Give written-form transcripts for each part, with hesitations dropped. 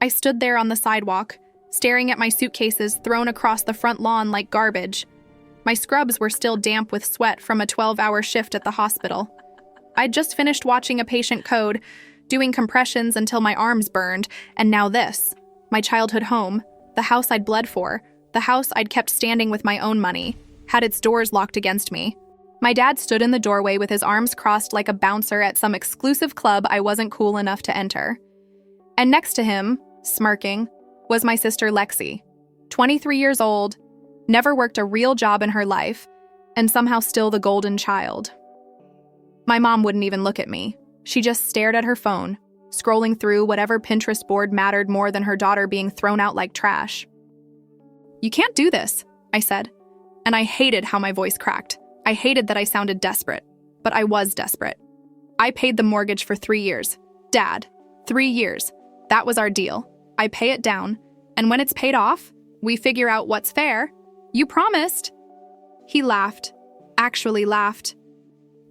I stood there on the sidewalk, staring at my suitcases thrown across the front lawn like garbage. My scrubs were still damp with sweat from a 12-hour shift at the hospital. I'd just finished watching a patient code, doing compressions until my arms burned, and now this. My childhood home, the house I'd bled for, the house I'd kept standing with my own money, had its doors locked against me. My dad stood in the doorway with his arms crossed like a bouncer at some exclusive club I wasn't cool enough to enter. And next to him, smirking, was my sister Lexi, 23 years old, never worked a real job in her life, and somehow still the golden child. My mom wouldn't even look at me. She just stared at her phone, scrolling through whatever Pinterest board mattered more than her daughter being thrown out like trash. "You can't do this," I said, and I hated how my voice cracked. I hated that I sounded desperate, but I was desperate. I paid the mortgage for 3 years. Dad, 3 years. That was our deal. I pay it down, and when it's paid off, we figure out what's fair. You promised. He laughed, actually laughed.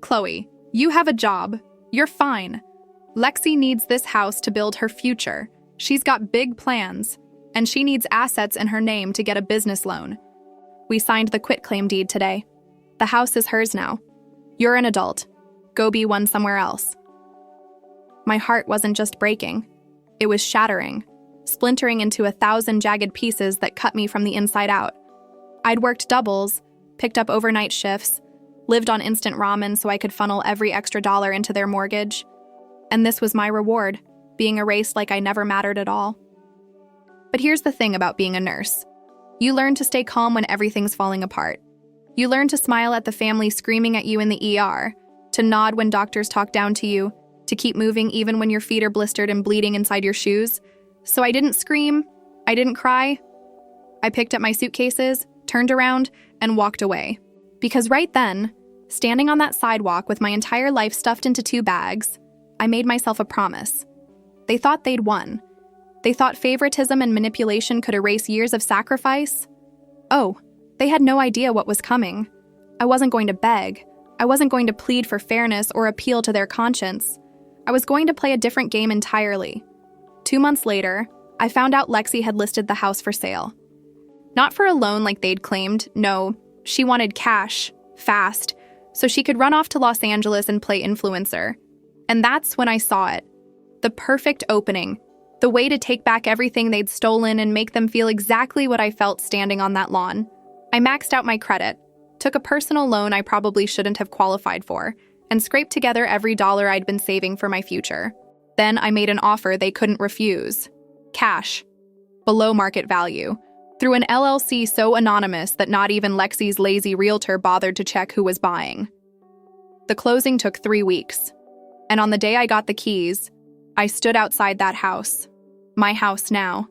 "Chloe, you have a job. You're fine. Lexi needs this house to build her future. She's got big plans, and she needs assets in her name to get a business loan. We signed the quitclaim deed today. The house is hers now. You're an adult. Go be one somewhere else." My heart wasn't just breaking. It was shattering, splintering into 1,000 jagged pieces that cut me from the inside out. I'd worked doubles, picked up overnight shifts, lived on instant ramen so I could funnel every extra dollar into their mortgage. And this was my reward, being erased like I never mattered at all. But here's the thing about being a nurse. You learn to stay calm when everything's falling apart. You learn to smile at the family screaming at you in the ER, to nod when doctors talk down to you, to keep moving even when your feet are blistered and bleeding inside your shoes. So I didn't scream. I didn't cry. I picked up my suitcases, turned around, and walked away. Because right then, standing on that sidewalk with my entire life stuffed into 2 bags, I made myself a promise. They thought they'd won. They thought favoritism and manipulation could erase years of sacrifice. Oh, they had no idea what was coming. I wasn't going to beg. I wasn't going to plead for fairness or appeal to their conscience. I was going to play a different game entirely. 2 months later, I found out Lexi had listed the house for sale. Not for a loan like they'd claimed, no. She wanted cash, fast, so she could run off to Los Angeles and play influencer. And that's when I saw it. The perfect opening. The way to take back everything they'd stolen and make them feel exactly what I felt standing on that lawn. I maxed out my credit, took a personal loan I probably shouldn't have qualified for, and scraped together every dollar I'd been saving for my future. Then I made an offer they couldn't refuse. Cash. Below market value. Through an LLC so anonymous that not even Lexi's lazy realtor bothered to check who was buying. The closing took 3 weeks. And on the day I got the keys, I stood outside that house, my house now,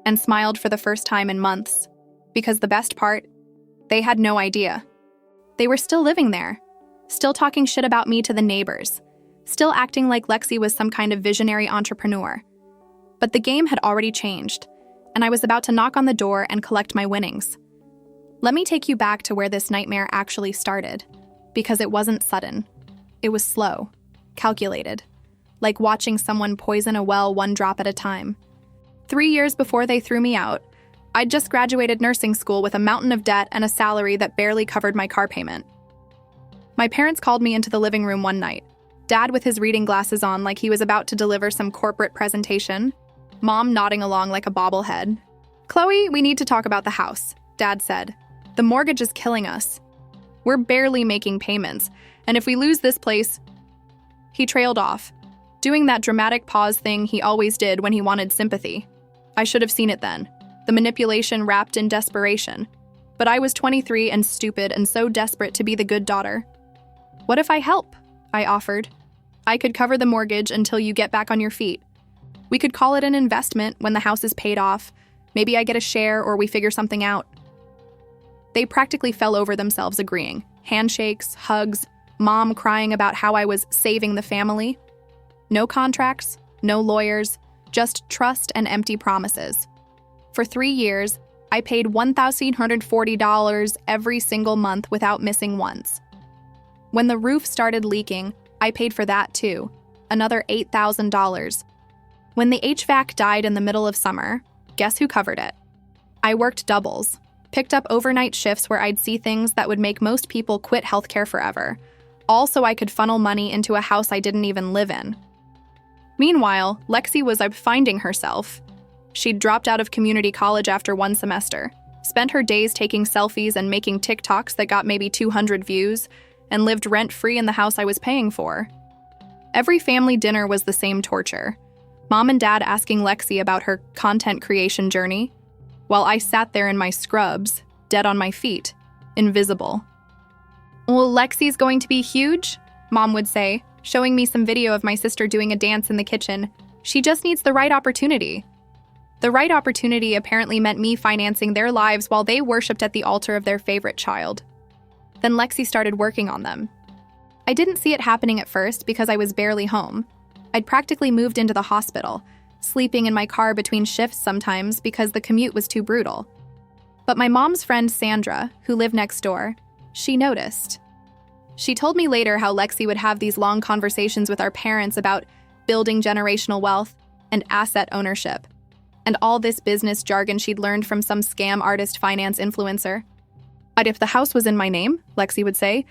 and smiled for the first time in months. Because the best part, they had no idea. They were still living there, still talking shit about me to the neighbors, still acting like Lexi was some kind of visionary entrepreneur. But the game had already changed, and I was about to knock on the door and collect my winnings. Let me take you back to where this nightmare actually started, because it wasn't sudden. It was slow, calculated, like watching someone poison a well 1 drop at a time. 3 years before they threw me out, I'd just graduated nursing school with a mountain of debt and a salary that barely covered my car payment. My parents called me into the living room one night, Dad with his reading glasses on like he was about to deliver some corporate presentation, Mom nodding along like a bobblehead. "Chloe, we need to talk about the house," Dad said. "The mortgage is killing us. We're barely making payments, and if we lose this place..." He trailed off, doing that dramatic pause thing he always did when he wanted sympathy. I should have seen it then. The manipulation wrapped in desperation. But I was 23 and stupid and so desperate to be the good daughter. "What if I help?" I offered. "I could cover the mortgage until you get back on your feet. We could call it an investment when the house is paid off. Maybe I get a share or we figure something out." They practically fell over themselves agreeing. Handshakes, hugs, Mom crying about how I was saving the family. No contracts, no lawyers, just trust and empty promises. For 3 years, I paid $1,140 every single month without missing once. When the roof started leaking, I paid for that too, another $8,000. When the HVAC died in the middle of summer, guess who covered it? I worked doubles, picked up overnight shifts where I'd see things that would make most people quit healthcare forever, all so I could funnel money into a house I didn't even live in. Meanwhile, Lexi was finding herself. She'd dropped out of community college after one semester, spent her days taking selfies and making TikToks that got maybe 200 views, and lived rent-free in the house I was paying for. Every family dinner was the same torture. Mom and Dad asking Lexi about her content creation journey, while I sat there in my scrubs, dead on my feet, invisible. "Well, Lexi's going to be huge," Mom would say, showing me some video of my sister doing a dance in the kitchen. "She just needs the right opportunity." The right opportunity apparently meant me financing their lives while they worshipped at the altar of their favorite child. Then Lexi started working on them. I didn't see it happening at first because I was barely home. I'd practically moved into the hospital, sleeping in my car between shifts sometimes because the commute was too brutal. But my mom's friend Sandra, who lived next door, she noticed. She told me later how Lexi would have these long conversations with our parents about building generational wealth and asset ownership, and all this business jargon she'd learned from some scam artist finance influencer. "But if the house was in my name," Lexi would say,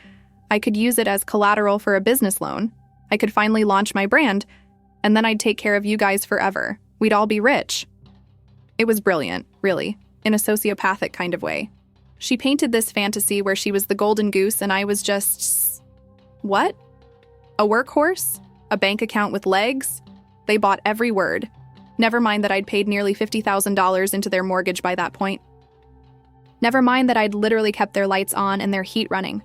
"I could use it as collateral for a business loan. I could finally launch my brand, and then I'd take care of you guys forever. We'd all be rich." It was brilliant, really, in a sociopathic kind of way. She painted this fantasy where she was the golden goose and I was just... what? A workhorse? A bank account with legs? They bought every word. Never mind that I'd paid nearly $50,000 into their mortgage by that point. Never mind that I'd literally kept their lights on and their heat running.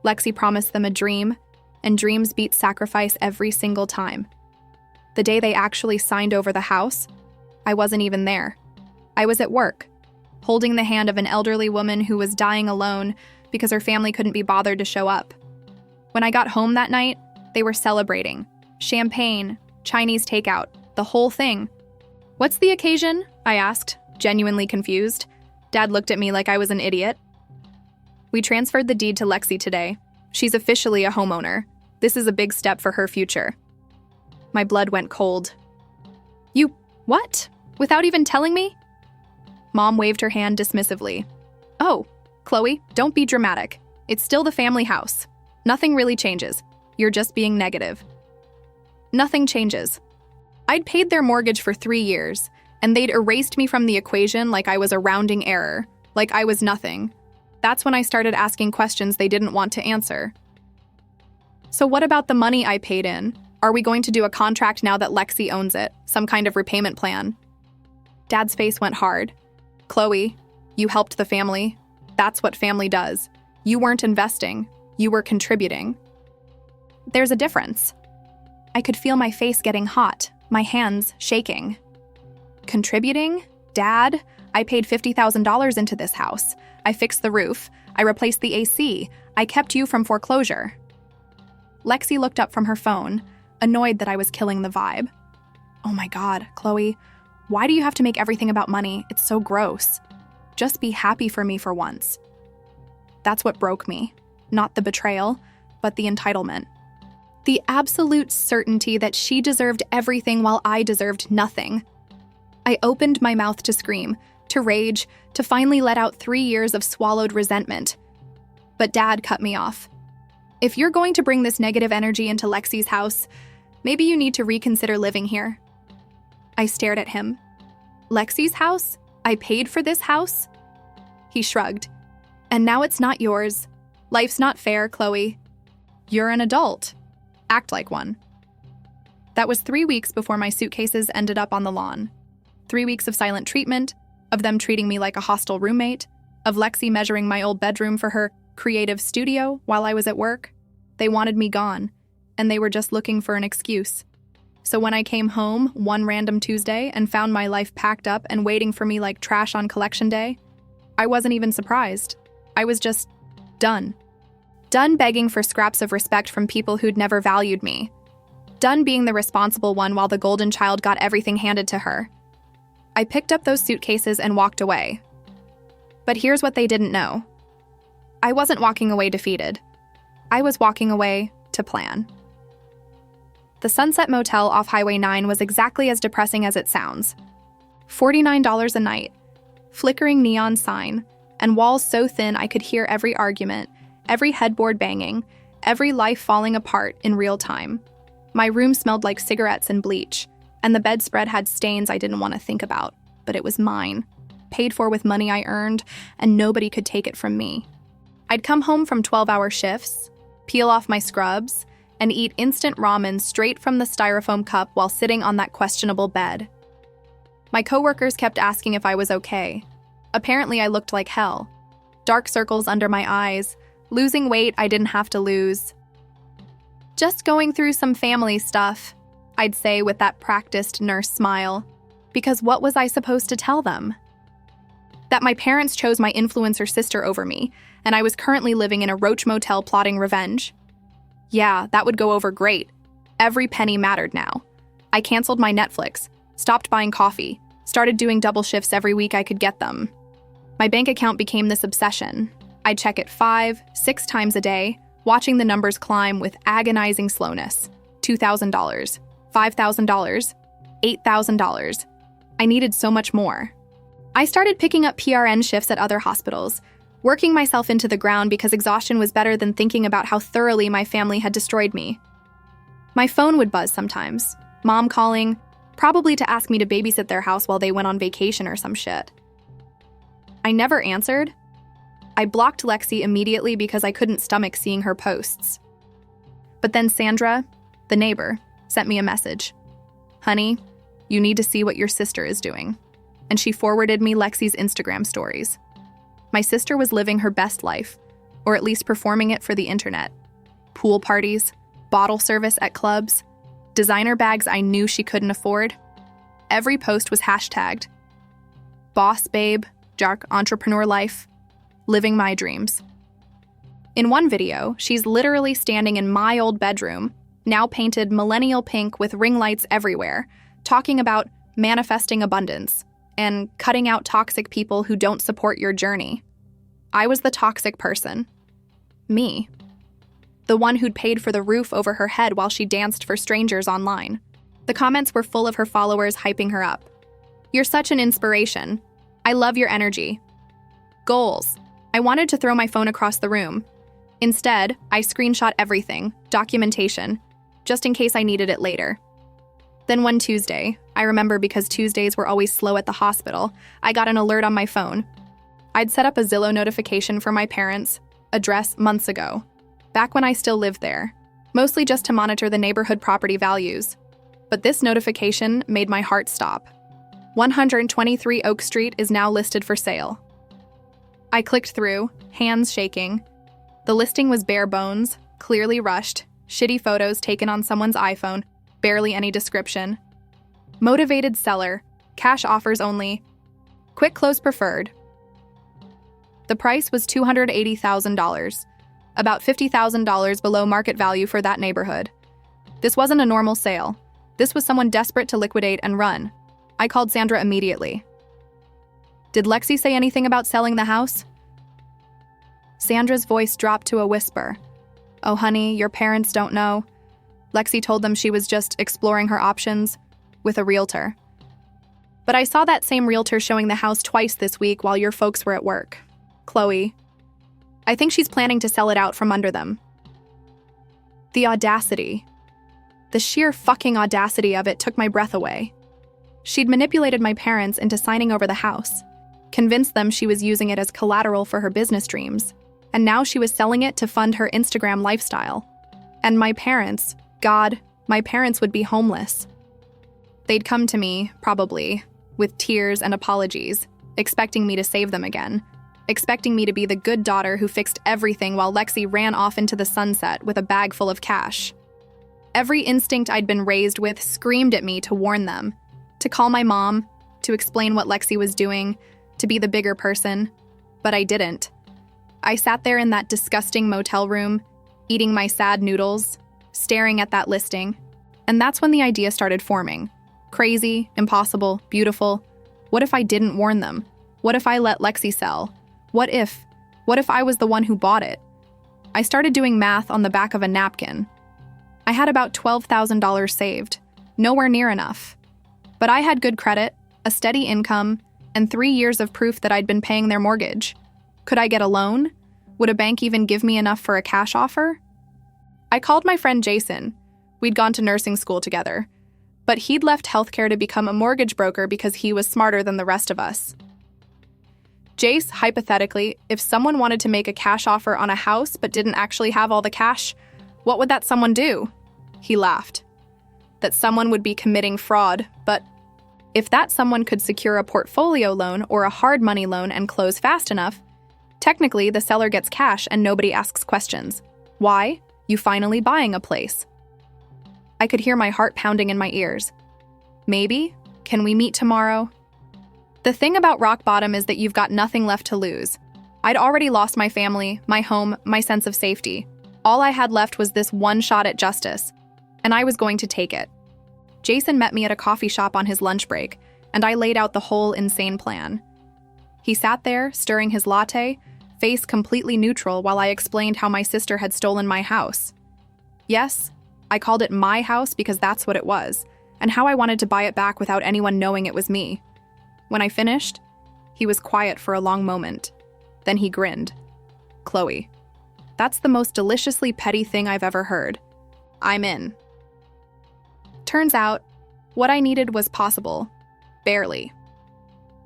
Lexi promised them a dream, and dreams beat sacrifice every single time. The day they actually signed over the house, I wasn't even there. I was at work, holding the hand of an elderly woman who was dying alone because her family couldn't be bothered to show up. When I got home that night, they were celebrating. Champagne, Chinese takeout, the whole thing. "What's the occasion?" I asked, genuinely confused. Dad looked at me like I was an idiot. "We transferred the deed to Lexi today. She's officially a homeowner. This is a big step for her future." My blood went cold. "You, what? Without even telling me?" Mom waved her hand dismissively. "Oh, Chloe, don't be dramatic. It's still the family house. Nothing really changes. You're just being negative." Nothing changes. I'd paid their mortgage for 3 years, and they'd erased me from the equation like I was a rounding error, like I was nothing. That's when I started asking questions they didn't want to answer. "So what about the money I paid in? Are we going to do a contract now that Lexi owns it? Some kind of repayment plan?" Dad's face went hard. "Chloe, you helped the family. That's what family does. You weren't investing. You were contributing." There's a difference. I could feel my face getting hot, my hands shaking. Contributing? Dad, I paid $50,000 into this house. I fixed the roof. I replaced the AC. I kept you from foreclosure. Lexi looked up from her phone, annoyed that I was killing the vibe. "Oh my God, Chloe, why do you have to make everything about money? It's so gross. Just be happy for me for once." That's what broke me. Not the betrayal, but the entitlement. The absolute certainty that she deserved everything while I deserved nothing. I opened my mouth to scream, to rage, to finally let out 3 years of swallowed resentment. But Dad cut me off. "If you're going to bring this negative energy into Lexi's house, maybe you need to reconsider living here." I stared at him. "Lexi's house? I paid for this house?" He shrugged. "And now it's not yours. Life's not fair, Chloe. You're an adult. Act like one." That was 3 weeks before my suitcases ended up on the lawn. 3 weeks of silent treatment, of them treating me like a hostile roommate, of Lexi measuring my old bedroom for her creative studio while I was at work. They wanted me gone, and they were just looking for an excuse. So when I came home one random Tuesday and found my life packed up and waiting for me like trash on collection day, I wasn't even surprised. I was just done. Done begging for scraps of respect from people who'd never valued me. Done being the responsible one while the golden child got everything handed to her. I picked up those suitcases and walked away. But here's what they didn't know. I wasn't walking away defeated. I was walking away to plan. The Sunset Motel off Highway 9 was exactly as depressing as it sounds. $49 a night, flickering neon sign, and walls so thin I could hear every argument, every headboard banging, every life falling apart in real time. My room smelled like cigarettes and bleach, and the bedspread had stains I didn't want to think about, but it was mine, paid for with money I earned, and nobody could take it from me. I'd come home from 12-hour shifts, peel off my scrubs, and eat instant ramen straight from the styrofoam cup while sitting on that questionable bed. My coworkers kept asking if I was okay. Apparently, I looked like hell. Dark circles under my eyes, losing weight I didn't have to lose. Just going through some family stuff, I'd say with that practiced nurse smile, because what was I supposed to tell them? That my parents chose my influencer sister over me, and I was currently living in a roach motel plotting revenge? Yeah, that would go over great. Every penny mattered now. I canceled my Netflix, stopped buying coffee, started doing double shifts every week I could get them. My bank account became this obsession. I'd check it 5, 6 times a day, watching the numbers climb with agonizing slowness. $2,000, $5,000, $8,000. I needed so much more. I started picking up PRN shifts at other hospitals, working myself into the ground because exhaustion was better than thinking about how thoroughly my family had destroyed me. My phone would buzz sometimes, mom calling, probably to ask me to babysit their house while they went on vacation or some shit. I never answered. I blocked Lexi immediately because I couldn't stomach seeing her posts. But then Sandra, the neighbor, sent me a message. Honey, you need to see what your sister is doing. And she forwarded me Lexi's Instagram stories. My sister was living her best life, or at least performing it for the internet. Pool parties, bottle service at clubs, designer bags I knew she couldn't afford. Every post was hashtagged. Boss babe, dark entrepreneur life, living my dreams. In one video, she's literally standing in my old bedroom, now painted millennial pink with ring lights everywhere, talking about manifesting abundance and cutting out toxic people who don't support your journey. I was the toxic person. Me. The one who'd paid for the roof over her head while she danced for strangers online. The comments were full of her followers hyping her up. You're such an inspiration. I love your energy. Goals. I wanted to throw my phone across the room. Instead, I screenshot everything, documentation, just in case I needed it later. Then one Tuesday, I remember because Tuesdays were always slow at the hospital, I got an alert on my phone. I'd set up a Zillow notification for my parents' address months ago, back when I still lived there, mostly just to monitor the neighborhood property values. But this notification made my heart stop. 123 Oak Street is now listed for sale. I clicked through, hands shaking. The listing was bare bones, clearly rushed, shitty photos taken on someone's iPhone, barely any description. Motivated seller, cash offers only, quick close preferred. The price was $280,000, about $50,000 below market value for that neighborhood. This wasn't a normal sale. This was someone desperate to liquidate and run. I called Sandra immediately. Did Lexi say anything about selling the house? Sandra's voice dropped to a whisper. Oh, honey, your parents don't know. Lexi told them she was just exploring her options with a realtor. But I saw that same realtor showing the house twice this week while your folks were at work. Chloe. I think she's planning to sell it out from under them. The audacity. The sheer fucking audacity of it took my breath away. She'd manipulated my parents into signing over the house, convinced them she was using it as collateral for her business dreams, and now she was selling it to fund her Instagram lifestyle. And my parents, God, my parents would be homeless. They'd come to me, probably, with tears and apologies, expecting me to save them again, expecting me to be the good daughter who fixed everything while Lexi ran off into the sunset with a bag full of cash. Every instinct I'd been raised with screamed at me to warn them, to call my mom, to explain what Lexi was doing, to be the bigger person, but I didn't. I sat there in that disgusting motel room, eating my sad noodles, staring at that listing, and that's when the idea started forming. Crazy, impossible, beautiful. What if I didn't warn them? What if I let Lexi sell? What if I was the one who bought it? I started doing math on the back of a napkin. I had about $12,000 saved, nowhere near enough. But I had good credit, a steady income, and 3 years of proof that I'd been paying their mortgage. Could I get a loan? Would a bank even give me enough for a cash offer? I called my friend Jason. We'd gone to nursing school together. But he'd left healthcare to become a mortgage broker because he was smarter than the rest of us. Jace, hypothetically, if someone wanted to make a cash offer on a house but didn't actually have all the cash, what would that someone do? He laughed. That someone would be committing fraud, but if that someone could secure a portfolio loan or a hard money loan and close fast enough, technically the seller gets cash and nobody asks questions. Why? You finally buying a place. I could hear my heart pounding in my ears. Maybe? Can we meet tomorrow? The thing about rock bottom is that you've got nothing left to lose. I'd already lost my family, my home, my sense of safety. All I had left was this one shot at justice, and I was going to take it. Jason met me at a coffee shop on his lunch break, and I laid out the whole insane plan. He sat there, stirring his latte, face completely neutral while I explained how my sister had stolen my house. Yes, I called it my house because that's what it was, and how I wanted to buy it back without anyone knowing it was me. When I finished, he was quiet for a long moment. Then he grinned. Chloe, that's the most deliciously petty thing I've ever heard. I'm in. Turns out, what I needed was possible. Barely.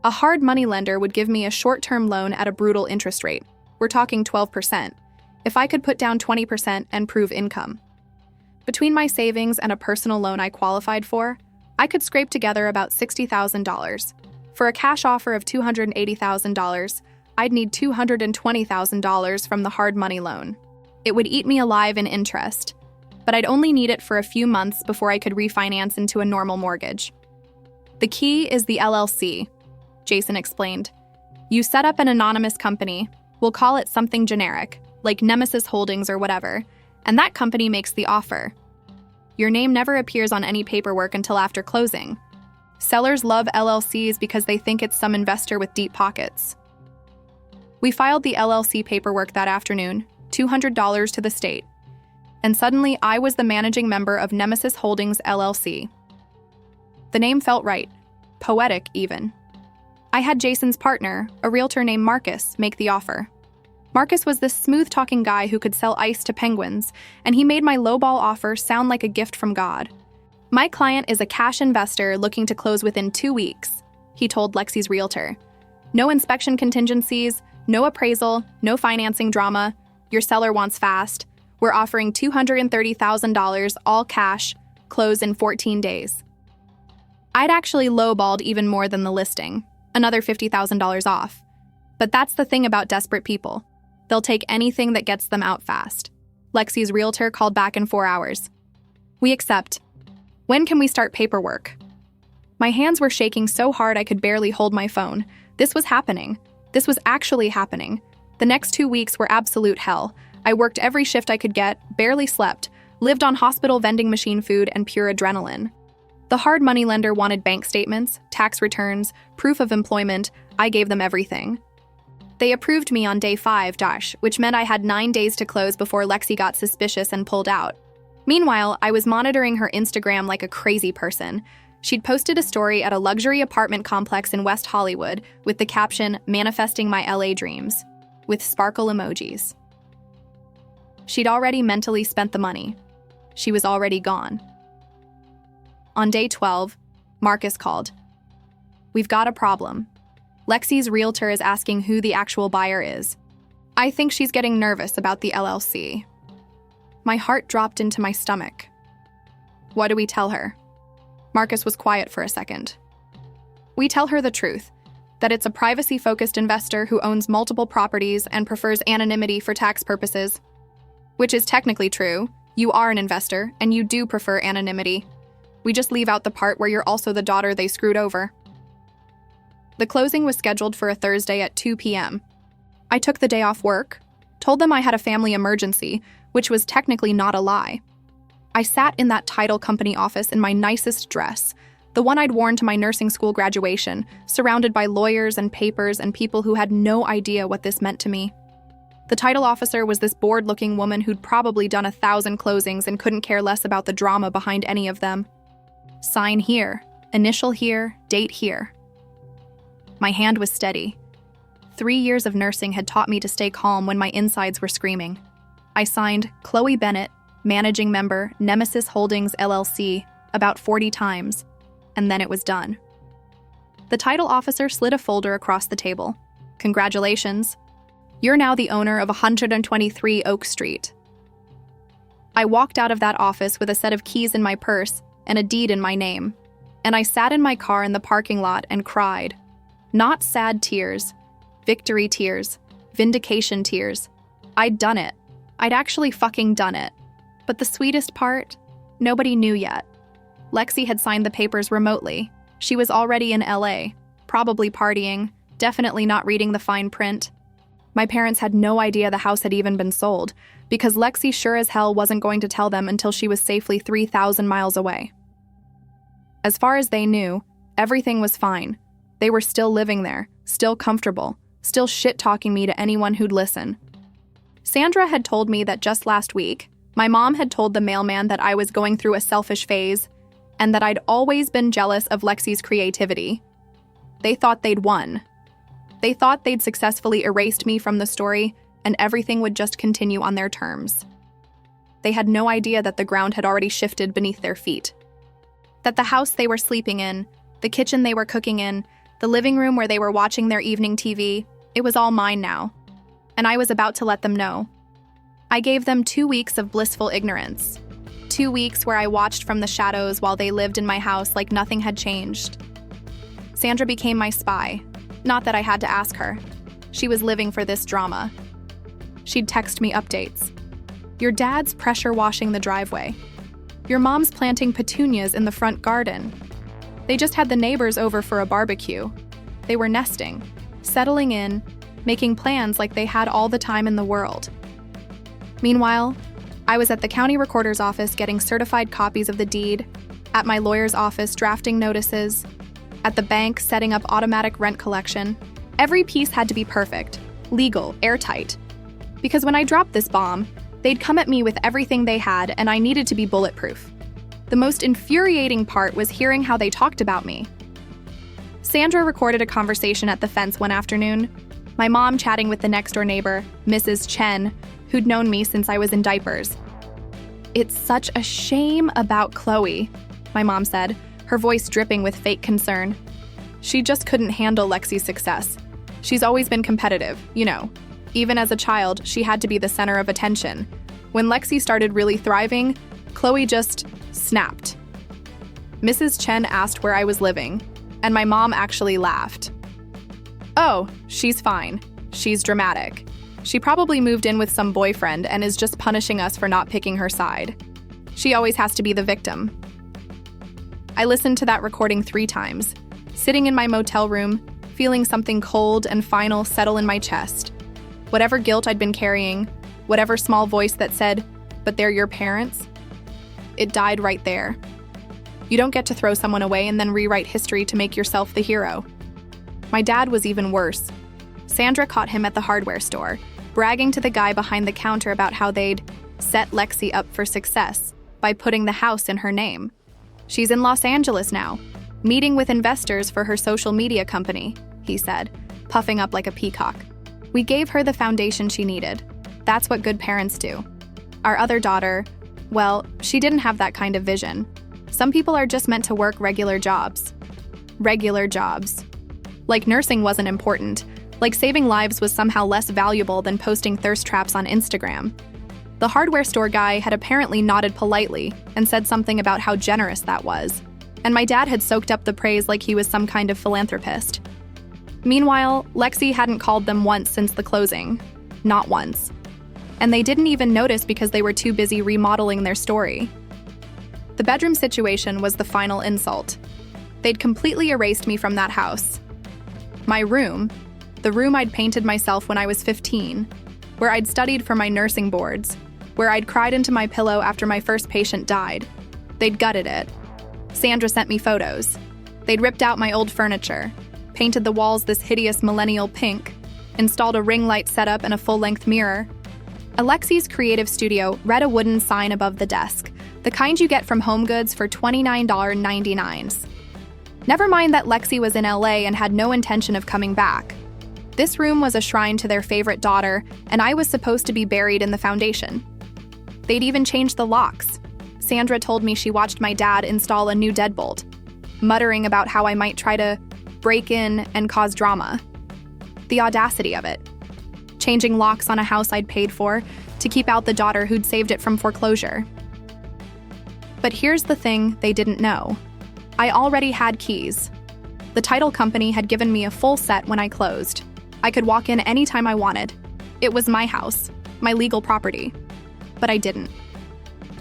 A hard money lender would give me a short-term loan at a brutal interest rate. We're talking 12%. If I could put down 20% and prove income. Between my savings and a personal loan I qualified for, I could scrape together about $60,000. For a cash offer of $280,000, I'd need $220,000 from the hard money loan. It would eat me alive in interest, but I'd only need it for a few months before I could refinance into a normal mortgage. The key is the LLC, Jason explained. You set up an anonymous company, we'll call it something generic, like Nemesis Holdings or whatever, and that company makes the offer. Your name never appears on any paperwork until after closing. Sellers love LLCs because they think it's some investor with deep pockets. We filed the LLC paperwork that afternoon, $200 to the state. And suddenly I was the managing member of Nemesis Holdings LLC. The name felt right, poetic even. I had Jason's partner, a realtor named Marcus, make the offer. Marcus was this smooth-talking guy who could sell ice to penguins, and he made my lowball offer sound like a gift from God. My client is a cash investor looking to close within 2 weeks, he told Lexi's realtor. No inspection contingencies, no appraisal, no financing drama. Your seller wants fast. We're offering $230,000 all cash, close in 14 days. I'd actually lowballed even more than the listing, another $50,000 off. But that's the thing about desperate people. They'll take anything that gets them out fast. Lexi's realtor called back in 4 hours. We accept. When can we start paperwork? My hands were shaking so hard I could barely hold my phone. This was happening. This was actually happening. The next 2 weeks were absolute hell. I worked every shift I could get, barely slept, lived on hospital vending machine food and pure adrenaline. The hard money lender wanted bank statements, tax returns, proof of employment. I gave them everything. They approved me on day 5, which meant I had 9 days to close before Lexi got suspicious and pulled out. Meanwhile, I was monitoring her Instagram like a crazy person. She'd posted a story at a luxury apartment complex in West Hollywood with the caption, "Manifesting my LA dreams," with sparkle emojis. She'd already mentally spent the money. She was already gone. On day 12, Marcus called. We've got a problem. Lexi's realtor is asking who the actual buyer is. I think she's getting nervous about the LLC. My heart dropped into my stomach. What do we tell her? Marcus was quiet for a second. We tell her the truth, that it's a privacy-focused investor who owns multiple properties and prefers anonymity for tax purposes. Which is technically true. You are an investor, and you do prefer anonymity. We just leave out the part where you're also the daughter they screwed over. The closing was scheduled for a Thursday at 2 p.m. I took the day off work, told them I had a family emergency, which was technically not a lie. I sat in that title company office in my nicest dress, the one I'd worn to my nursing school graduation, surrounded by lawyers and papers and people who had no idea what this meant to me. The title officer was this bored-looking woman who'd probably done 1,000 closings and couldn't care less about the drama behind any of them. Sign here, initial here, date here. My hand was steady. 3 years of nursing had taught me to stay calm when my insides were screaming. I signed Chloe Bennett, managing member, Nemesis Holdings LLC, about 40 times, and then it was done. The title officer slid a folder across the table. Congratulations. You're now the owner of 123 Oak Street. I walked out of that office with a set of keys in my purse and a deed in my name, and I sat in my car in the parking lot and cried. Not sad tears, victory tears, vindication tears. I'd done it. I'd actually fucking done it. But the sweetest part? Nobody knew yet. Lexi had signed the papers remotely. She was already in LA, probably partying, definitely not reading the fine print. My parents had no idea the house had even been sold, because Lexi sure as hell wasn't going to tell them until she was safely 3,000 miles away. As far as they knew, everything was fine. They were still living there, still comfortable, still shit-talking me to anyone who'd listen. Sandra had told me that just last week, my mom had told the mailman that I was going through a selfish phase, and that I'd always been jealous of Lexi's creativity. They thought they'd won. They thought they'd successfully erased me from the story, and everything would just continue on their terms. They had no idea that the ground had already shifted beneath their feet. That the house they were sleeping in, the kitchen they were cooking in, the living room where they were watching their evening TV, it was all mine now. And I was about to let them know. I gave them 2 weeks of blissful ignorance. 2 weeks where I watched from the shadows while they lived in my house like nothing had changed. Sandra became my spy. Not that I had to ask her. She was living for this drama. She'd text me updates. Your dad's pressure washing the driveway. Your mom's planting petunias in the front garden. They just had the neighbors over for a barbecue. They were nesting, settling in, making plans like they had all the time in the world. Meanwhile, I was at the county recorder's office getting certified copies of the deed, at my lawyer's office drafting notices, at the bank setting up automatic rent collection. Every piece had to be perfect, legal, airtight. Because when I dropped this bomb, they'd come at me with everything they had, and I needed to be bulletproof. The most infuriating part was hearing how they talked about me. Sandra recorded a conversation at the fence one afternoon, my mom chatting with the next-door neighbor, Mrs. Chen, who'd known me since I was in diapers. It's such a shame about Chloe, my mom said, her voice dripping with fake concern. She just couldn't handle Lexi's success. She's always been competitive, you know. Even as a child, she had to be the center of attention. When Lexi started really thriving, Chloe just snapped. Mrs. Chen asked where I was living, and my mom actually laughed. Oh, she's fine. She's dramatic. She probably moved in with some boyfriend and is just punishing us for not picking her side. She always has to be the victim. I listened to that recording 3 times, sitting in my motel room, feeling something cold and final settle in my chest. Whatever guilt I'd been carrying, whatever small voice that said, "But they're your parents," it died right there. You don't get to throw someone away and then rewrite history to make yourself the hero. My dad was even worse. Sandra caught him at the hardware store, bragging to the guy behind the counter about how they'd set Lexi up for success by putting the house in her name. She's in Los Angeles now, meeting with investors for her social media company, he said, puffing up like a peacock. We gave her the foundation she needed. That's what good parents do. Our other daughter, well, she didn't have that kind of vision. Some people are just meant to work regular jobs. Regular jobs. Like nursing wasn't important. Like saving lives was somehow less valuable than posting thirst traps on Instagram. The hardware store guy had apparently nodded politely and said something about how generous that was. And my dad had soaked up the praise like he was some kind of philanthropist. Meanwhile, Lexi hadn't called them once since the closing. Not once. And they didn't even notice because they were too busy remodeling their story. The bedroom situation was the final insult. They'd completely erased me from that house. My room, the room I'd painted myself when I was 15, where I'd studied for my nursing boards, where I'd cried into my pillow after my first patient died. They'd gutted it. Sandra sent me photos. They'd ripped out my old furniture, painted the walls this hideous millennial pink, installed a ring light setup and a full-length mirror. Alexi's creative studio read a wooden sign above the desk, the kind you get from HomeGoods for $29.99. Never mind that Lexi was in LA and had no intention of coming back. This room was a shrine to their favorite daughter, and I was supposed to be buried in the foundation. They'd even changed the locks. Sandra told me she watched my dad install a new deadbolt, muttering about how I might try to break in and cause drama. The audacity of it. Changing locks on a house I'd paid for to keep out the daughter who'd saved it from foreclosure. But here's the thing they didn't know. I already had keys. The title company had given me a full set when I closed. I could walk in anytime I wanted. It was my house, my legal property. But I didn't.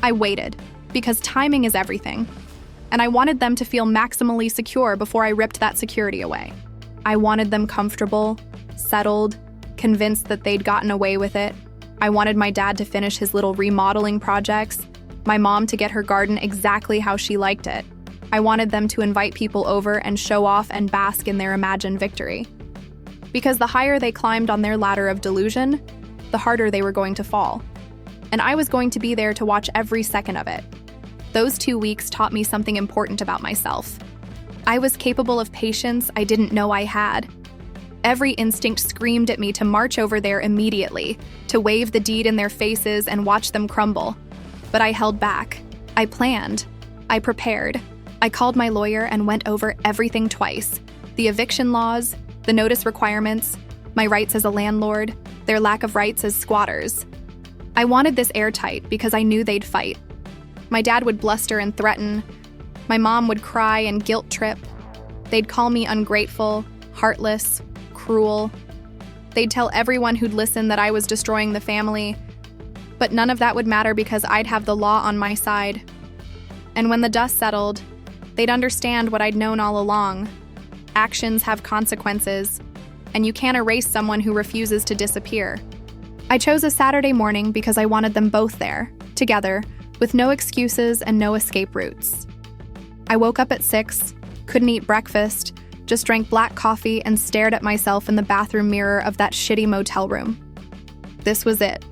I waited, because timing is everything. And I wanted them to feel maximally secure before I ripped that security away. I wanted them comfortable, settled, convinced that they'd gotten away with it. I wanted my dad to finish his little remodeling projects, my mom to get her garden exactly how she liked it. I wanted them to invite people over and show off and bask in their imagined victory. Because the higher they climbed on their ladder of delusion, the harder they were going to fall. And I was going to be there to watch every second of it. Those 2 weeks taught me something important about myself. I was capable of patience I didn't know I had. Every instinct screamed at me to march over there immediately, to wave the deed in their faces and watch them crumble. But I held back. I planned. I prepared. I called my lawyer and went over everything twice. The eviction laws, the notice requirements, my rights as a landlord, their lack of rights as squatters. I wanted this airtight because I knew they'd fight. My dad would bluster and threaten. My mom would cry and guilt trip. They'd call me ungrateful, heartless, cruel. They'd tell everyone who'd listen that I was destroying the family. But none of that would matter because I'd have the law on my side. And when the dust settled, they'd understand what I'd known all along. Actions have consequences, and you can't erase someone who refuses to disappear. I chose a Saturday morning because I wanted them both there, together, with no excuses and no escape routes. I woke up at 6, couldn't eat breakfast, just drank black coffee and stared at myself in the bathroom mirror of that shitty motel room. This was it.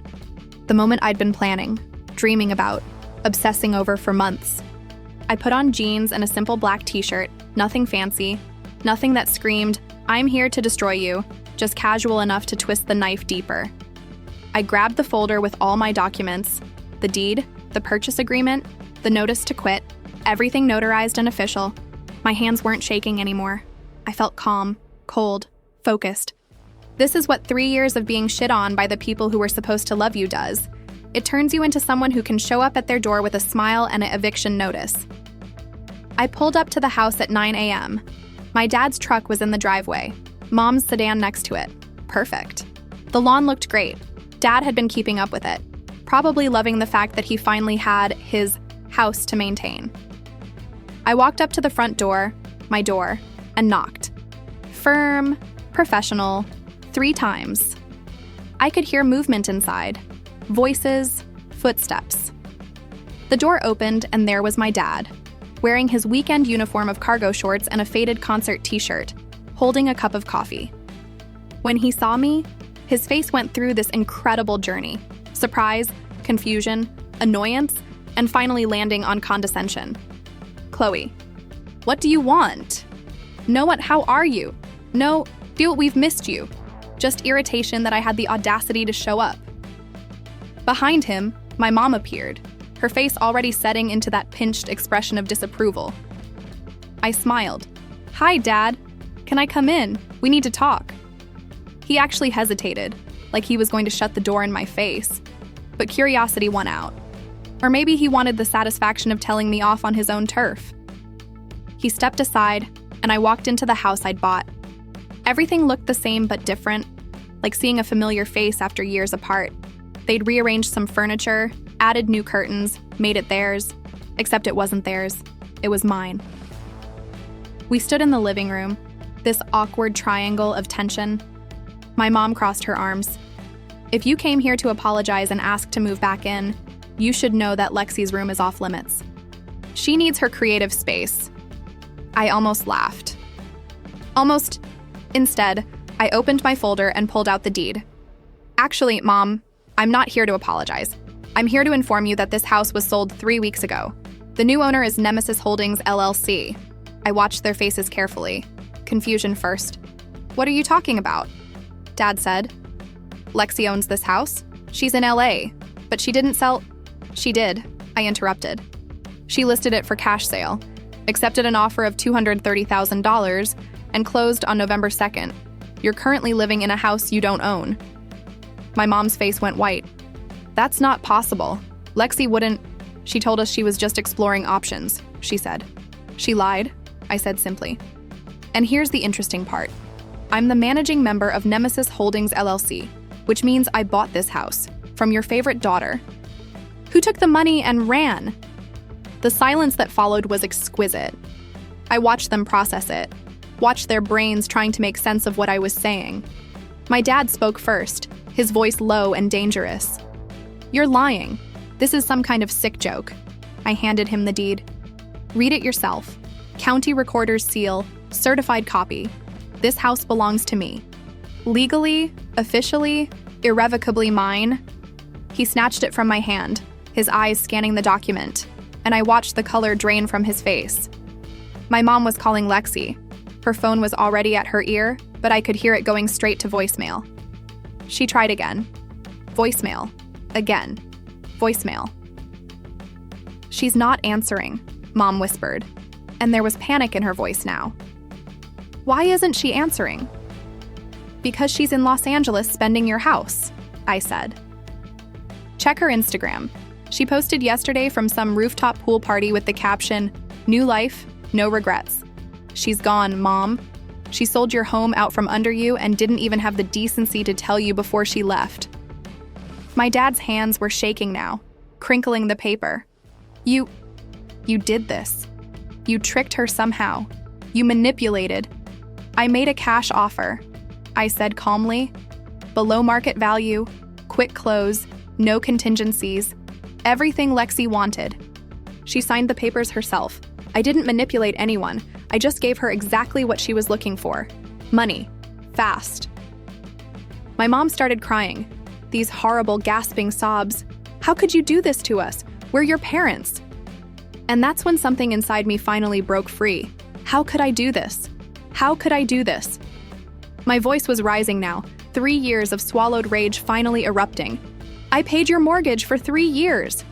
The moment I'd been planning, dreaming about, obsessing over for months. I put on jeans and a simple black t-shirt, nothing fancy, nothing that screamed, "I'm here to destroy you," just casual enough to twist the knife deeper. I grabbed the folder with all my documents, the deed, the purchase agreement, the notice to quit, everything notarized and official. My hands weren't shaking anymore. I felt calm, cold, focused. This is what 3 years of being shit on by the people who were supposed to love you does. It turns you into someone who can show up at their door with a smile and an eviction notice. I pulled up to the house at 9 a.m. My dad's truck was in the driveway, Mom's sedan next to it. Perfect. The lawn looked great. Dad had been keeping up with it, probably loving the fact that he finally had his house to maintain. I walked up to the front door, my door, and knocked. Firm, professional, 3 times. I could hear movement inside, voices, footsteps. The door opened and there was my dad, wearing his weekend uniform of cargo shorts and a faded concert t-shirt, holding a cup of coffee. When he saw me, his face went through this incredible journey: surprise, confusion, annoyance, and finally landing on condescension. "Chloe, what do you want?" "No, what? How are you?" "No, feel we've missed you." Just irritation that I had the audacity to show up. Behind him, my mom appeared, her face already setting into that pinched expression of disapproval. I smiled. "Hi, Dad. Can I come in? We need to talk." He actually hesitated, like he was going to shut the door in my face. But curiosity won out. Or maybe he wanted the satisfaction of telling me off on his own turf. He stepped aside, and I walked into the house I'd bought. Everything looked the same but different, like seeing a familiar face after years apart. They'd rearranged some furniture, added new curtains, made it theirs, except it wasn't theirs. It was mine. We stood in the living room, this awkward triangle of tension. My mom crossed her arms. "If you came here to apologize and ask to move back in, you should know that Lexi's room is off limits. She needs her creative space." I almost laughed. Instead, I opened my folder and pulled out the deed. Actually, Mom, I'm not here to apologize. I'm here to inform you that this house was sold 3 weeks ago. The new owner is Nemesis Holdings, LLC. I watched their faces carefully. Confusion first. What are you talking about? Dad said. Lexi owns this house. She's in LA, but she didn't sell. She did, I interrupted. She listed it for cash sale, accepted an offer of $230,000, and closed on November 2nd. You're currently living in a house you don't own. My mom's face went white. That's not possible. Lexi wouldn't. She told us she was just exploring options, she said. She lied, I said simply. And here's the interesting part. I'm the managing member of Nemesis Holdings, LLC, which means I bought this house from your favorite daughter, who took the money and ran. The silence that followed was exquisite. I watched them process it, watched their brains trying to make sense of what I was saying. My dad spoke first, his voice low and dangerous. You're lying. This is some kind of sick joke. I handed him the deed. Read it yourself. County recorder's seal, certified copy. This house belongs to me. Legally, officially, irrevocably mine. He snatched it from my hand, his eyes scanning the document, and I watched the color drain from his face. My mom was calling Lexi. Her phone was already at her ear, but I could hear it going straight to voicemail. She tried again. Voicemail. Again. Voicemail. She's not answering, Mom whispered, and there was panic in her voice now. Why isn't she answering? Because she's in Los Angeles spending your house, I said. Check her Instagram. She posted yesterday from some rooftop pool party with the caption, "New life, no regrets." She's gone, Mom. She sold your home out from under you and didn't even have the decency to tell you before she left. My dad's hands were shaking now, crinkling the paper. You did this. You tricked her somehow. You manipulated. I made a cash offer, I said calmly. Below market value, quick close, no contingencies, everything Lexi wanted. She signed the papers herself. I didn't manipulate anyone. I just gave her exactly what she was looking for. Money. Fast. My mom started crying. These horrible, gasping sobs. How could you do this to us? We're your parents. And that's when something inside me finally broke free. How could I do this? How could I do this? My voice was rising now, 3 years of swallowed rage finally erupting. I paid your mortgage for 3 years.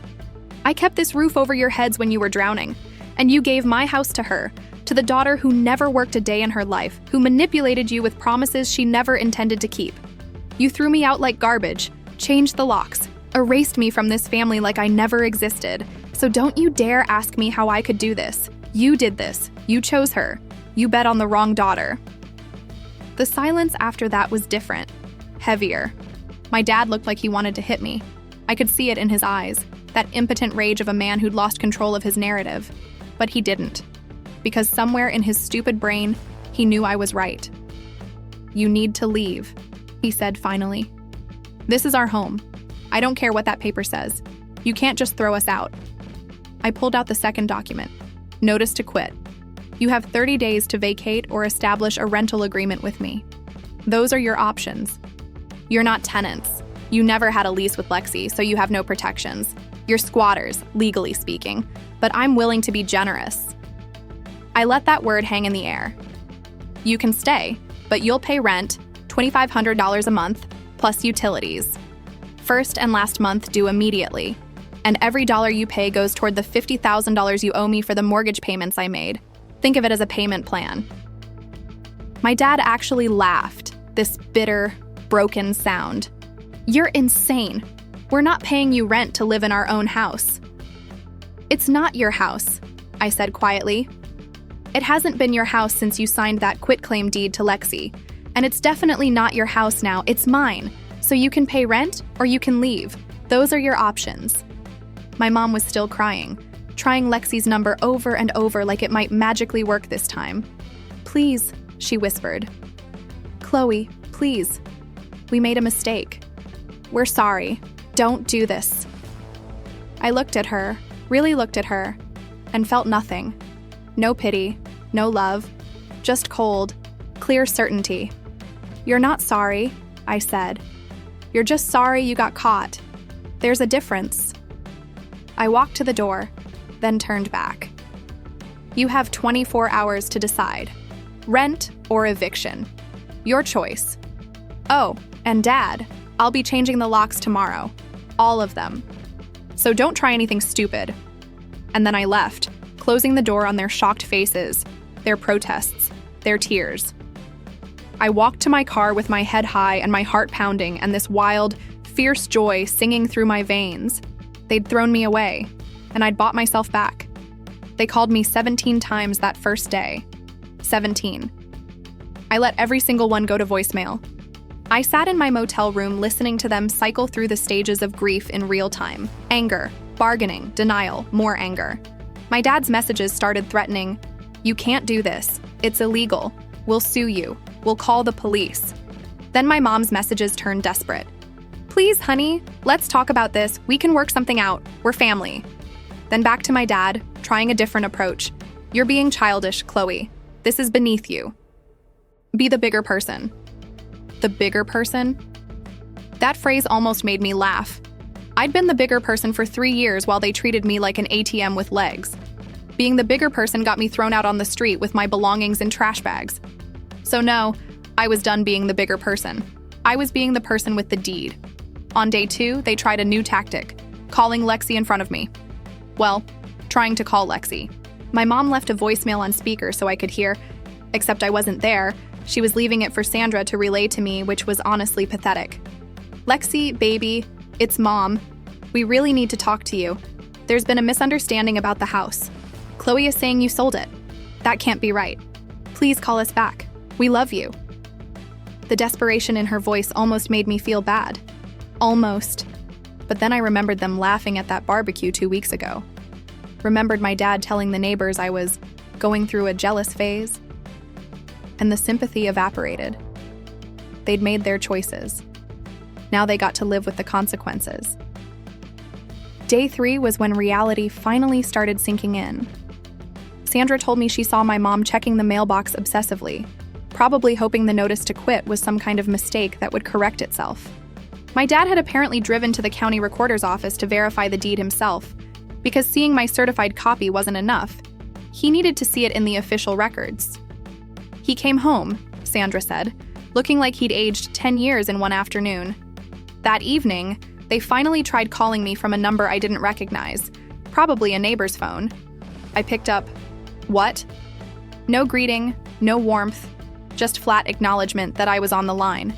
I kept this roof over your heads when you were drowning, and you gave my house to her, to the daughter who never worked a day in her life, who manipulated you with promises she never intended to keep. You threw me out like garbage, changed the locks, erased me from this family like I never existed. So don't you dare ask me how I could do this. You did this. You chose her. You bet on the wrong daughter. The silence after that was different, heavier. My dad looked like he wanted to hit me. I could see it in his eyes, that impotent rage of a man who'd lost control of his narrative. But he didn't, because somewhere in his stupid brain, he knew I was right. You need to leave, he said finally. This is our home. I don't care what that paper says. You can't just throw us out. I pulled out the second document. Notice to quit. You have 30 days to vacate or establish a rental agreement with me. Those are your options. You're not tenants. You never had a lease with Lexi, so you have no protections. You're squatters, legally speaking, but I'm willing to be generous. I let that word hang in the air. You can stay, but you'll pay rent, $2,500 a month, plus utilities. First and last month due immediately. And every dollar you pay goes toward the $50,000 you owe me for the mortgage payments I made. Think of it as a payment plan. My dad actually laughed, this bitter, broken sound. You're insane. We're not paying you rent to live in our own house. It's not your house, I said quietly. It hasn't been your house since you signed that quitclaim deed to Lexi. And it's definitely not your house now, it's mine. So you can pay rent or you can leave. Those are your options. My mom was still crying, trying Lexi's number over and over like it might magically work this time. Please, she whispered. Chloe, please. We made a mistake. We're sorry. Don't do this. I looked at her, really looked at her, and felt nothing. No pity, no love, just cold, clear certainty. You're not sorry, I said. You're just sorry you got caught. There's a difference. I walked to the door, then turned back. You have 24 hours to decide. Rent or eviction. Your choice. Oh, and Dad, I'll be changing the locks tomorrow. All of them. So don't try anything stupid. And then I left, closing the door on their shocked faces, their protests, their tears. I walked to my car with my head high and my heart pounding and this wild, fierce joy singing through my veins. They'd thrown me away, and I'd bought myself back. They called me 17 times that first day. 17. I let every single one go to voicemail. I sat in my motel room listening to them cycle through the stages of grief in real time. Anger, bargaining, denial, more anger. My dad's messages started threatening, "You can't do this. It's illegal. We'll sue you. We'll call the police." Then my mom's messages turned desperate. "Please, honey, let's talk about this. We can work something out. We're family." Then back to my dad, trying a different approach. "You're being childish, Chloe. This is beneath you. Be the bigger person." The bigger person? That phrase almost made me laugh. I'd been the bigger person for 3 years while they treated me like an ATM with legs. Being the bigger person got me thrown out on the street with my belongings in trash bags. So no, I was done being the bigger person. I was being the person with the deed. On day 2, they tried a new tactic, calling Lexi in front of me. Well, trying to call Lexi. My mom left a voicemail on speaker so I could hear, except I wasn't there. She was leaving it for Sandra to relay to me, which was honestly pathetic. "Lexi, baby, it's Mom. We really need to talk to you. There's been a misunderstanding about the house. Chloe is saying you sold it. That can't be right. Please call us back. We love you." The desperation in her voice almost made me feel bad. Almost. But then I remembered them laughing at that barbecue 2 weeks ago. Remembered my dad telling the neighbors I was going through a jealous phase. And the sympathy evaporated. They'd made their choices. Now they got to live with the consequences. Day 3 was when reality finally started sinking in. Sandra told me she saw my mom checking the mailbox obsessively, probably hoping the notice to quit was some kind of mistake that would correct itself. My dad had apparently driven to the county recorder's office to verify the deed himself, because seeing my certified copy wasn't enough. He needed to see it in the official records. He came home, Sandra said, looking like he'd aged 10 years in one afternoon. That evening, they finally tried calling me from a number I didn't recognize, probably a neighbor's phone. I picked up. What? No greeting, no warmth, just flat acknowledgement that I was on the line.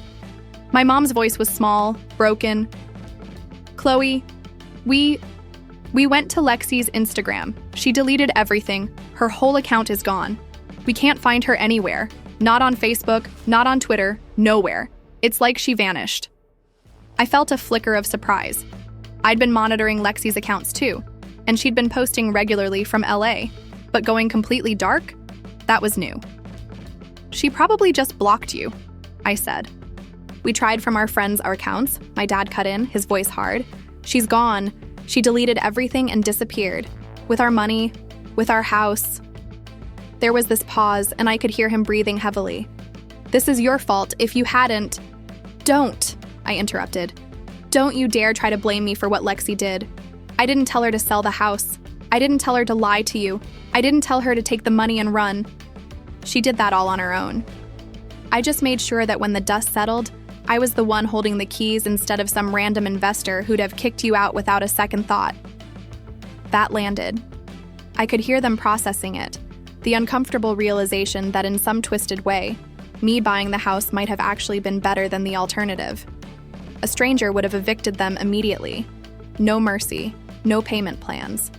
My mom's voice was small, broken. "Chloe, we went to Lexi's Instagram. She deleted everything. Her whole account is gone. We can't find her anywhere. Not on Facebook, not on Twitter, nowhere. It's like she vanished." I felt a flicker of surprise. I'd been monitoring Lexi's accounts too, and she'd been posting regularly from LA, but going completely dark? That was new. "She probably just blocked you," I said. "We tried from our friends' accounts," my dad cut in, his voice hard. "She's gone. She deleted everything and disappeared. With our money, with our house." There was this pause, and I could hear him breathing heavily. "This is your fault. If you hadn't—" "Don't," I interrupted. "Don't you dare try to blame me for what Lexi did. I didn't tell her to sell the house. I didn't tell her to lie to you. I didn't tell her to take the money and run. She did that all on her own. I just made sure that when the dust settled, I was the one holding the keys instead of some random investor who'd have kicked you out without a second thought." That landed. I could hear them processing it, the uncomfortable realization that in some twisted way, me buying the house might have actually been better than the alternative. A stranger would have evicted them immediately. No mercy, no payment plans.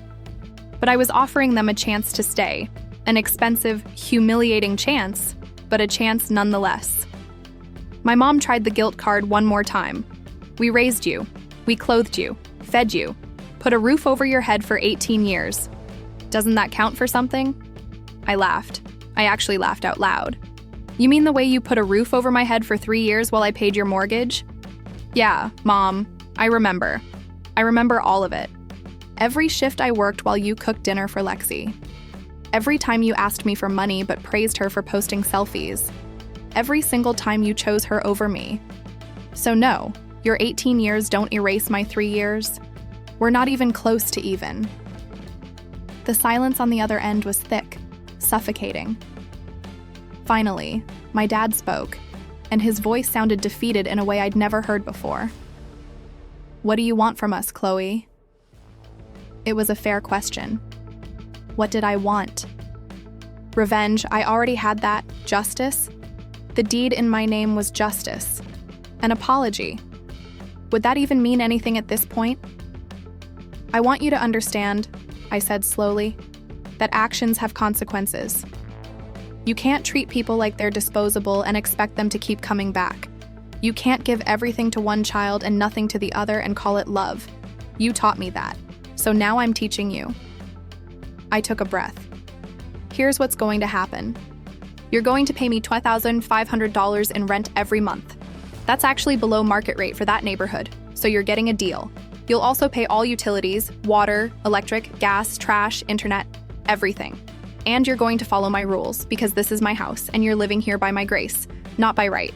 But I was offering them a chance to stay, an expensive, humiliating chance, but a chance nonetheless. My mom tried the guilt card one more time. "We raised you. We clothed you, fed you, put a roof over your head for 18 years. Doesn't that count for something?" I laughed. I actually laughed out loud. "You mean the way you put a roof over my head for 3 years while I paid your mortgage?" "Yeah, Mom, I remember. I remember all of it. Every shift I worked while you cooked dinner for Lexi. Every time you asked me for money but praised her for posting selfies. every single time you chose her over me. So no, your 18 years don't erase my 3 years. We're not even close to even. The silence on the other end was thick, suffocating. Finally, my dad spoke, and his voice sounded defeated in a way I'd never heard before. "What do you want from us, Chloe?" It was a fair question. What did I want? Revenge, I already had that. Justice? The deed in my name was justice. An apology. Would that even mean anything at this point? "I want you to understand," I said slowly, "that actions have consequences. You can't treat people like they're disposable and expect them to keep coming back. You can't give everything to one child and nothing to the other and call it love. You taught me that, so now I'm teaching you." I took a breath. "Here's what's going to happen. You're going to pay me $12,500 in rent every month. That's actually below market rate for that neighborhood, so you're getting a deal. You'll also pay all utilities, water, electric, gas, trash, internet, everything. And you're going to follow my rules, because this is my house and you're living here by my grace, not by right.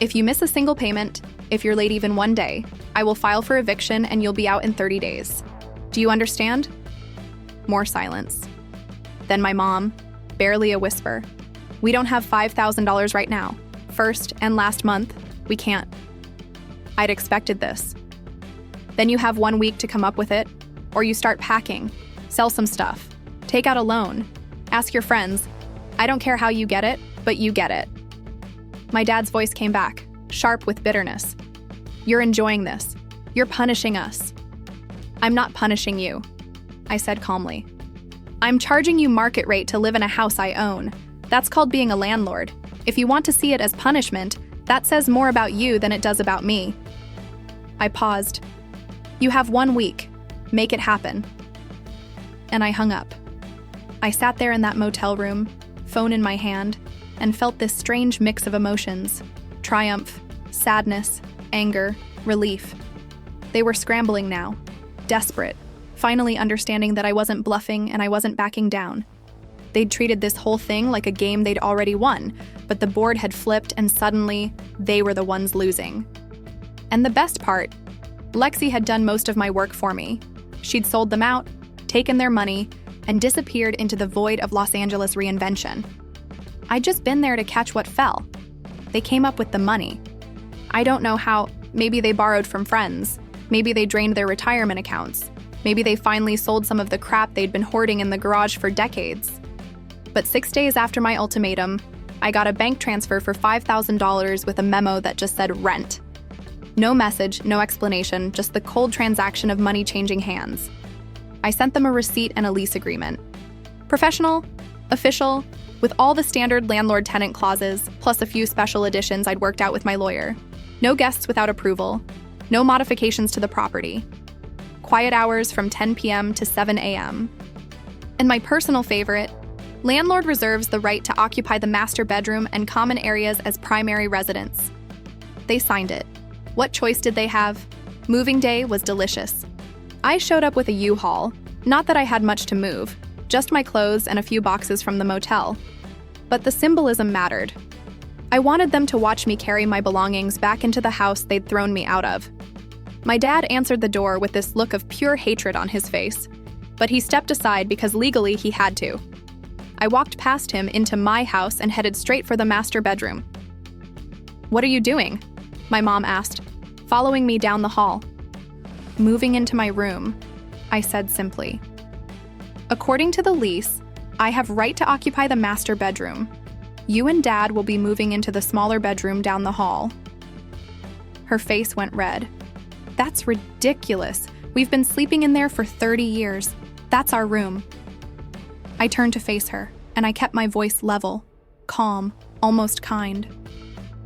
If you miss a single payment, if you're late even one day, I will file for eviction and you'll be out in 30 days. Do you understand?" More silence. Then my mom, barely a whisper. "We don't have $5,000 right now. First and last month, we can't." I'd expected this. "Then you have 1 week to come up with it, or you start packing, sell some stuff, take out a loan, ask your friends. I don't care how you get it, but you get it." My dad's voice came back, sharp with bitterness. "You're enjoying this. You're punishing us." "I'm not punishing you," I said calmly. "I'm charging you market rate to live in a house I own. That's called being a landlord. If you want to see it as punishment, that says more about you than it does about me." I paused. "You have 1 week. Make it happen." And I hung up. I sat there in that motel room, phone in my hand, and felt this strange mix of emotions: triumph, sadness, anger, relief. They were scrambling now, desperate, finally understanding that I wasn't bluffing and I wasn't backing down. They'd treated this whole thing like a game they'd already won, but the board had flipped and suddenly they were the ones losing. And the best part, Lexi had done most of my work for me. She'd sold them out, taken their money, and disappeared into the void of Los Angeles reinvention. I'd just been there to catch what fell. They came up with the money. I don't know how. Maybe they borrowed from friends. Maybe they drained their retirement accounts. Maybe they finally sold some of the crap they'd been hoarding in the garage for decades. But 6 days after my ultimatum, I got a bank transfer for $5,000 with a memo that just said rent. No message, no explanation, just the cold transaction of money changing hands. I sent them a receipt and a lease agreement. Professional, official, with all the standard landlord-tenant clauses, plus a few special additions I'd worked out with my lawyer. No guests without approval. No modifications to the property. Quiet hours from 10 p.m. to 7 a.m. And my personal favorite, landlord reserves the right to occupy the master bedroom and common areas as primary residence. They signed it. What choice did they have? Moving day was delicious. I showed up with a U-Haul. Not that I had much to move, just my clothes and a few boxes from the motel. But the symbolism mattered. I wanted them to watch me carry my belongings back into the house they'd thrown me out of. My dad answered the door with this look of pure hatred on his face, but he stepped aside because legally he had to. I walked past him into my house and headed straight for the master bedroom. "What are you doing?" my mom asked, following me down the hall. "Moving into my room," I said simply. "According to the lease, I have right to occupy the master bedroom. You and Dad will be moving into the smaller bedroom down the hall." Her face went red. "That's ridiculous. We've been sleeping in there for 30 years. That's our room." I turned to face her, and I kept my voice level, calm, almost kind.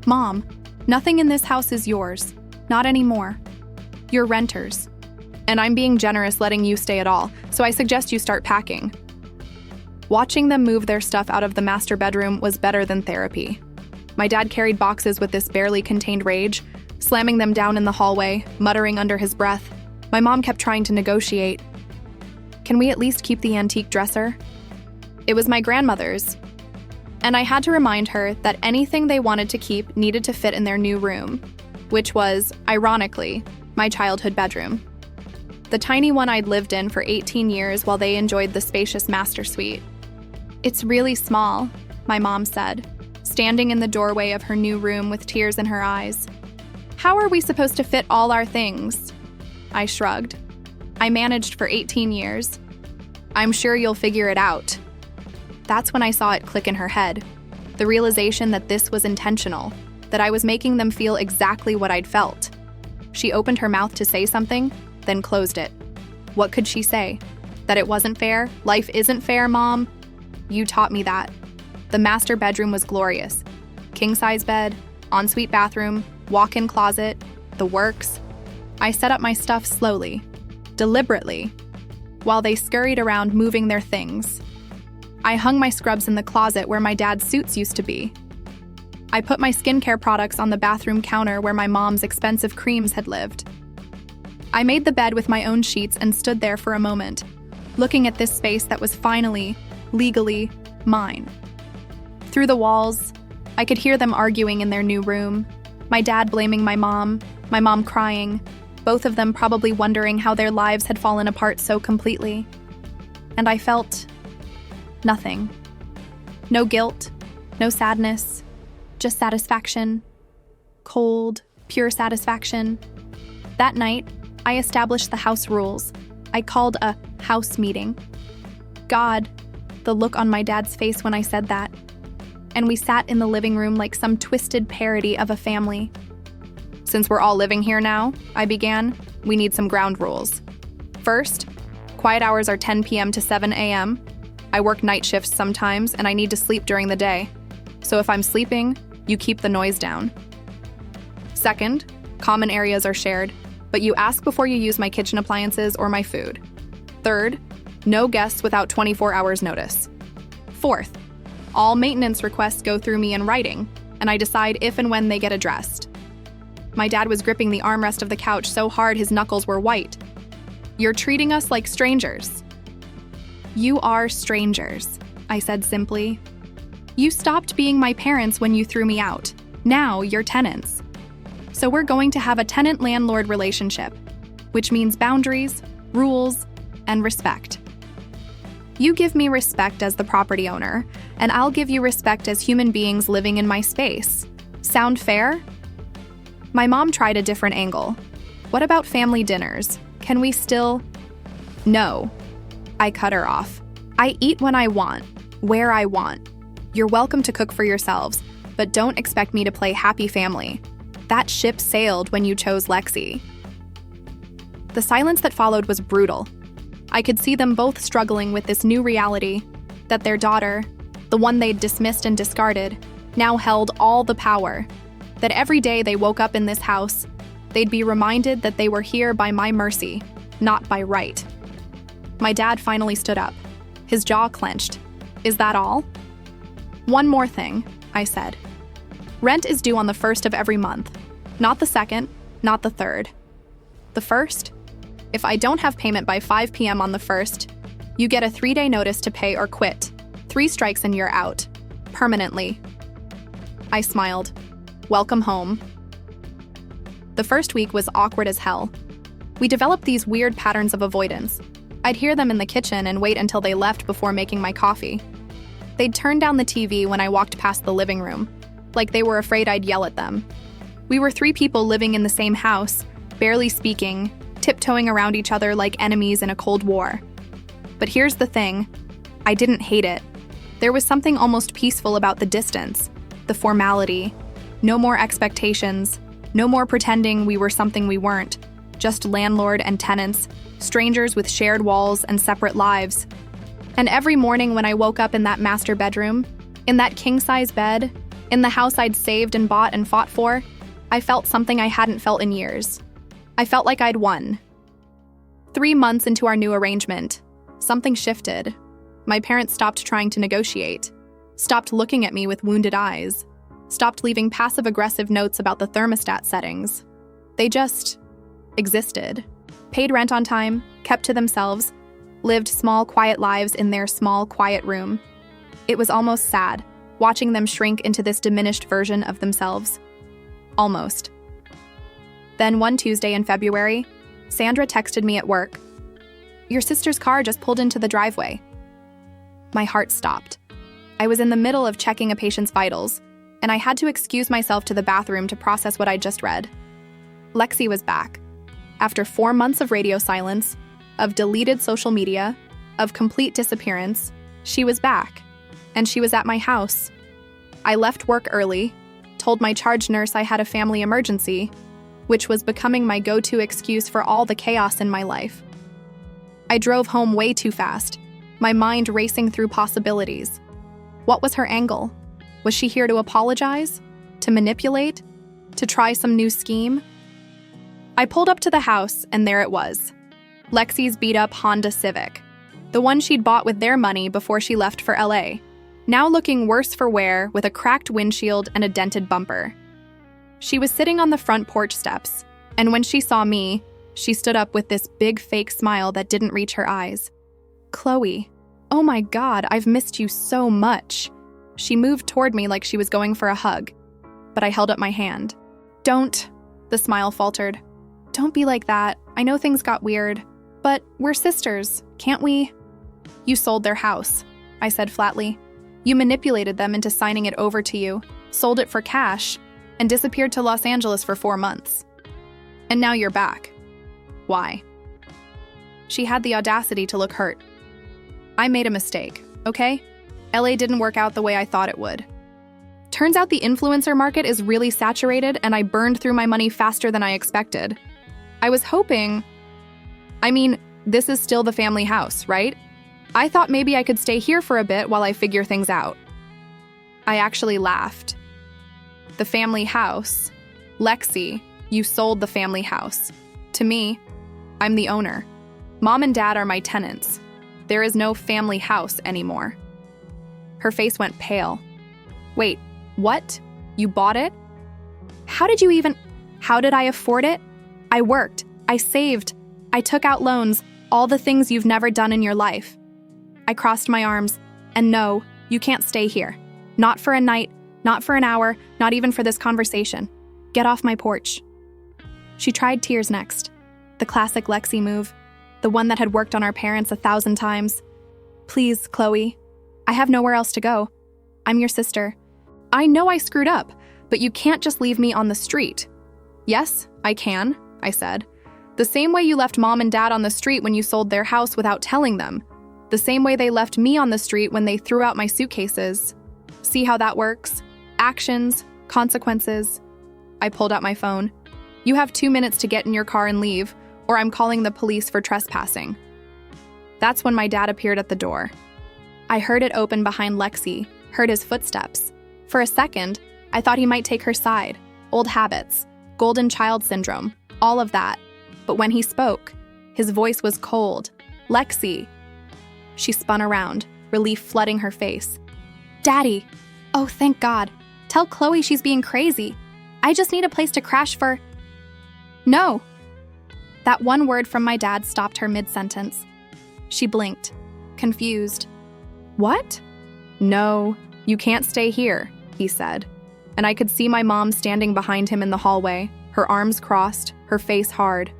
"Mom, nothing in this house is yours. Not anymore. You're renters. And I'm being generous letting you stay at all, so I suggest you start packing." Watching them move their stuff out of the master bedroom was better than therapy. My dad carried boxes with this barely contained rage, slamming them down in the hallway, muttering under his breath. My mom kept trying to negotiate. "Can we at least keep the antique dresser?" "It was my grandmother's." And I had to remind her that anything they wanted to keep needed to fit in their new room, which was, ironically, my childhood bedroom. The tiny one I'd lived in for 18 years while they enjoyed the spacious master suite. "It's really small," my mom said, standing in the doorway of her new room with tears in her eyes. "How are we supposed to fit all our things?" I shrugged. "I managed for 18 years. I'm sure you'll figure it out." That's when I saw it click in her head, the realization that this was intentional, that I was making them feel exactly what I'd felt. She opened her mouth to say something, then closed it. What could she say? That it wasn't fair? Life isn't fair, Mom? You taught me that. The master bedroom was glorious. King-size bed, ensuite bathroom, walk-in closet, the works. I set up my stuff slowly, deliberately, while they scurried around moving their things. I hung my scrubs in the closet where my dad's suits used to be. I put my skincare products on the bathroom counter where my mom's expensive creams had lived. I made the bed with my own sheets and stood there for a moment, looking at this space that was finally, legally, mine. Through the walls, I could hear them arguing in their new room, my dad blaming my mom crying, both of them probably wondering how their lives had fallen apart so completely. And I felt nothing. No guilt, no sadness, just satisfaction. Cold, pure satisfaction. That night, I established the house rules. I called a house meeting. God, the look on my dad's face when I said that. And we sat in the living room like some twisted parody of a family. "Since we're all living here now," I began, "we need some ground rules. First, quiet hours are 10 p.m. to 7 a.m. I work night shifts sometimes, and I need to sleep during the day. So if I'm sleeping, you keep the noise down. Second, common areas are shared, but you ask before you use my kitchen appliances or my food. Third, no guests without 24 hours notice. Fourth, all maintenance requests go through me in writing, and I decide if and when they get addressed." My dad was gripping the armrest of the couch so hard his knuckles were white. "You're treating us like strangers." "You are strangers," I said simply. "You stopped being my parents when you threw me out. Now you're tenants. So we're going to have a tenant-landlord relationship, which means boundaries, rules, and respect. You give me respect as the property owner, and I'll give you respect as human beings living in my space. Sound fair?" My mom tried a different angle. "What about family dinners? Can we still—" "No." I cut her off. "I eat when I want, where I want. You're welcome to cook for yourselves, but don't expect me to play happy family. That ship sailed when you chose Lexi." The silence that followed was brutal. I could see them both struggling with this new reality, that their daughter, the one they'd dismissed and discarded, now held all the power. That every day they woke up in this house, they'd be reminded that they were here by my mercy, not by right. My dad finally stood up. His jaw clenched. "Is that all?" "One more thing," I said. "Rent is due on the 1st of every month. Not the 2nd, not the 3rd. The 1st? If I don't have payment by 5 p.m. on the 1st, you get a 3-day notice to pay or quit. 3 strikes and you're out. Permanently." I smiled. Welcome home. The first week was awkward as hell. We developed these weird patterns of avoidance. I'd hear them in the kitchen and wait until they left before making my coffee. They'd turn down the TV when I walked past the living room, like they were afraid I'd yell at them. We were 3 people living in the same house, barely speaking, tiptoeing around each other like enemies in a Cold War. But here's the thing, I didn't hate it. There was something almost peaceful about the distance, the formality. No more expectations, no more pretending we were something we weren't. Just landlord and tenants, strangers with shared walls and separate lives. And every morning when I woke up in that master bedroom, in that king-size bed, in the house I'd saved and bought and fought for, I felt something I hadn't felt in years. I felt like I'd won. 3 months into our new arrangement, something shifted. My parents stopped trying to negotiate, stopped looking at me with wounded eyes, stopped leaving passive-aggressive notes about the thermostat settings. They just existed, paid rent on time, kept to themselves, lived small, quiet lives in their small, quiet room. It was almost sad, watching them shrink into this diminished version of themselves. Almost. Then one Tuesday in February, Sandra texted me at work. "Your sister's car just pulled into the driveway." My heart stopped. I was in the middle of checking a patient's vitals, and I had to excuse myself to the bathroom to process what I'd just read. Lexi was back. After 4 months of radio silence, of deleted social media, of complete disappearance, she was back, and she was at my house. I left work early, told my charge nurse I had a family emergency, which was becoming my go-to excuse for all the chaos in my life. I drove home way too fast, my mind racing through possibilities. What was her angle? Was she here to apologize? To manipulate? To try some new scheme? I pulled up to the house, and there it was. Lexi's beat-up Honda Civic, the one she'd bought with their money before she left for LA, now looking worse for wear with a cracked windshield and a dented bumper. She was sitting on the front porch steps, and when she saw me, she stood up with this big fake smile that didn't reach her eyes. "Chloe, oh my God, I've missed you so much." She moved toward me like she was going for a hug, but I held up my hand. "Don't," the smile faltered. "Don't be like that. I know things got weird, but we're sisters, can't we?" "You sold their house," I said flatly. "You manipulated them into signing it over to you, sold it for cash, and disappeared to Los Angeles for 4 months. And now you're back. Why?" She had the audacity to look hurt. "I made a mistake, okay? LA didn't work out the way I thought it would. Turns out the influencer market is really saturated, and I burned through my money faster than I expected. I was hoping... this is still the family house, right? I thought maybe I could stay here for a bit while I figure things out." I actually laughed. "The family house? Lexi, you sold the family house. To me, I'm the owner. Mom and Dad are my tenants. There is no family house anymore." Her face went pale. "Wait, what? You bought it? How did I afford it? I worked, I saved, I took out loans, all the things you've never done in your life." I crossed my arms, and no, you can't stay here. Not for a night, not for an hour, not even for this conversation. Get off my porch. She tried tears next. The classic Lexi move, the one that had worked on our parents 1,000 times. "Please, Chloe. I have nowhere else to go. I'm your sister. I know I screwed up, but you can't just leave me on the street." "Yes, I can," I said. "The same way you left Mom and Dad on the street when you sold their house without telling them. The same way they left me on the street when they threw out my suitcases. See how that works? Actions, consequences." I pulled out my phone. "You have 2 minutes to get in your car and leave, or I'm calling the police for trespassing." That's when my dad appeared at the door. I heard it open behind Lexi, heard his footsteps. For a second, I thought he might take her side. Old habits, golden child syndrome, all of that. But when he spoke, his voice was cold. "Lexi." She spun around, relief flooding her face. "Daddy. Oh, thank God. Tell Chloe she's being crazy. I just need a place to crash for..." "No." That one word from my dad stopped her mid-sentence. She blinked, confused. "What?" "No, you can't stay here," he said. And I could see my mom standing behind him in the hallway, her arms crossed, her face hard.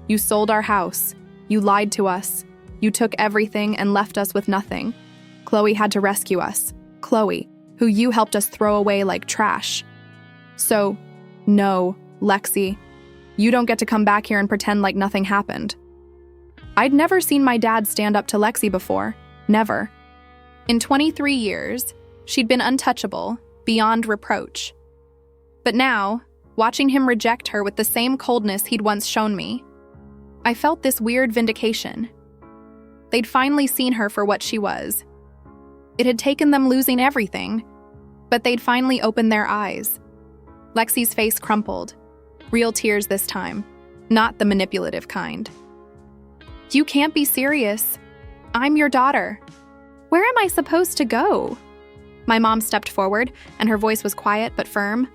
"You sold our house. You lied to us. You took everything and left us with nothing. Chloe had to rescue us. Chloe, who you helped us throw away like trash. So, no, Lexi, you don't get to come back here and pretend like nothing happened." I'd never seen my dad stand up to Lexi before. Never. In 23 years, she'd been untouchable, beyond reproach. But now, watching him reject her with the same coldness he'd once shown me, I felt this weird vindication. They'd finally seen her for what she was. It had taken them losing everything, but they'd finally opened their eyes. Lexi's face crumpled. Real tears this time, not the manipulative kind. "You can't be serious. I'm your daughter. Where am I supposed to go?" My mom stepped forward, and her voice was quiet but firm.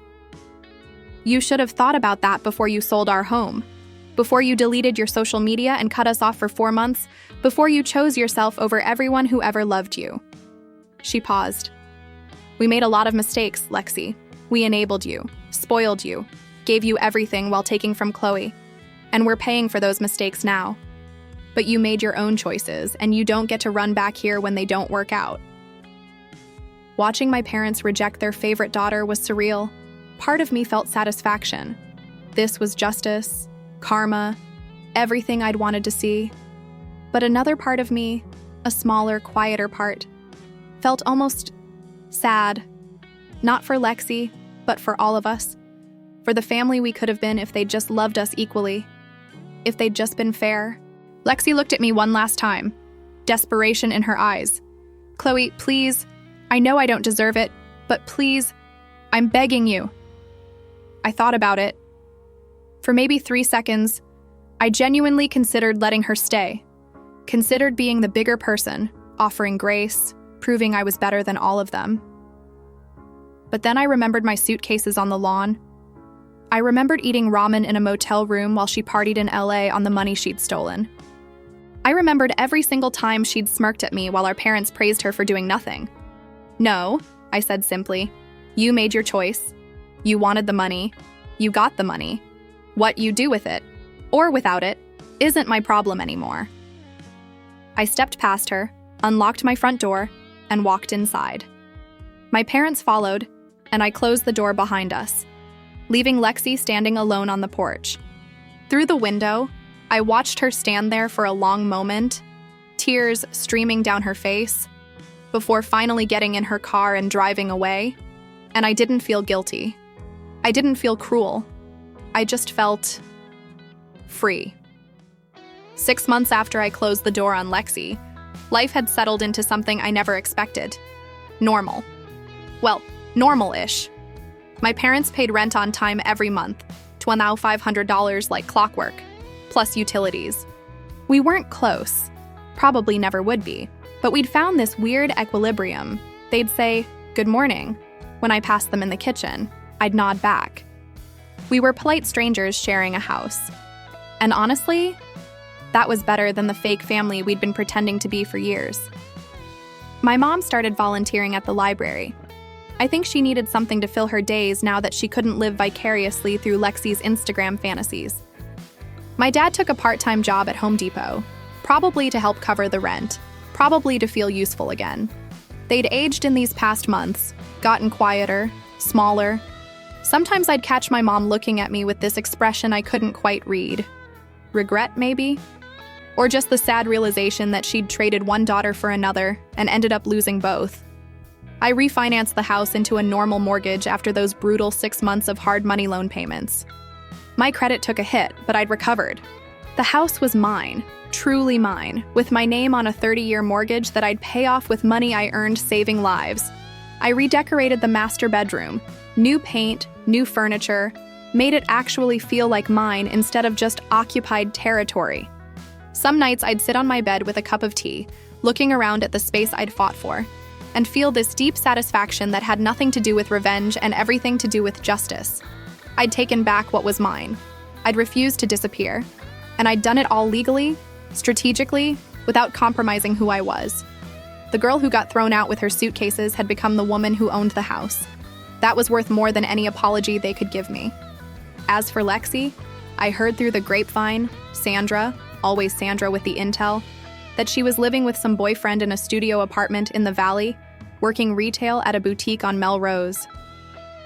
"You should have thought about that before you sold our home, before you deleted your social media and cut us off for 4 months, before you chose yourself over everyone who ever loved you." She paused. We made a lot of mistakes, Lexi. We enabled you, spoiled you, gave you everything while taking from Chloe. And we're paying for those mistakes now. But you made your own choices, and you don't get to run back here when they don't work out. Watching my parents reject their favorite daughter was surreal. Part of me felt satisfaction. This was justice, karma, everything I'd wanted to see. But another part of me, a smaller, quieter part, felt almost sad. Not for Lexi, but for all of us. For the family we could have been if they'd just loved us equally. If they'd just been fair. Lexi looked at me one last time, desperation in her eyes. Chloe, please, I know I don't deserve it, but please, I'm begging you. I thought about it. For maybe 3 seconds, I genuinely considered letting her stay. Considered being the bigger person, offering grace, proving I was better than all of them. But then I remembered my suitcases on the lawn. I remembered eating ramen in a motel room while she partied in LA on the money she'd stolen. I remembered every single time she'd smirked at me while our parents praised her for doing nothing. No, I said simply. You made your choice. You wanted the money. You got the money. What you do with it, or without it, isn't my problem anymore. I stepped past her, unlocked my front door, and walked inside. My parents followed, and I closed the door behind us, leaving Lexi standing alone on the porch. Through the window, I watched her stand there for a long moment, tears streaming down her face, before finally getting in her car and driving away, and I didn't feel guilty. I didn't feel cruel. I just felt free. 6 months after I closed the door on Lexi, life had settled into something I never expected. Normal. Well, normal-ish. My parents paid rent on time every month, $2,500 like clockwork, plus utilities. We weren't close, probably never would be, but we'd found this weird equilibrium. They'd say, "Good morning." When I passed them in the kitchen, I'd nod back. We were polite strangers sharing a house. And honestly, that was better than the fake family we'd been pretending to be for years. My mom started volunteering at the library. I think she needed something to fill her days now that she couldn't live vicariously through Lexi's Instagram fantasies. My dad took a part-time job at Home Depot, probably to help cover the rent, probably to feel useful again. They'd aged in these past months, gotten quieter, smaller. Sometimes I'd catch my mom looking at me with this expression I couldn't quite read. Regret, maybe? Or just the sad realization that she'd traded one daughter for another and ended up losing both. I refinanced the house into a normal mortgage after those brutal 6 months of hard money loan payments. My credit took a hit, but I'd recovered. The house was mine, truly mine, with my name on a 30-year mortgage that I'd pay off with money I earned saving lives. I redecorated the master bedroom, new paint, new furniture, made it actually feel like mine instead of just occupied territory. Some nights I'd sit on my bed with a cup of tea, looking around at the space I'd fought for, and feel this deep satisfaction that had nothing to do with revenge and everything to do with justice. I'd taken back what was mine. I'd refused to disappear. And I'd done it all legally, strategically, without compromising who I was. The girl who got thrown out with her suitcases had become the woman who owned the house. That was worth more than any apology they could give me. As for Lexi, I heard through the grapevine, Sandra, always Sandra with the intel, that she was living with some boyfriend in a studio apartment in the Valley, working retail at a boutique on Melrose.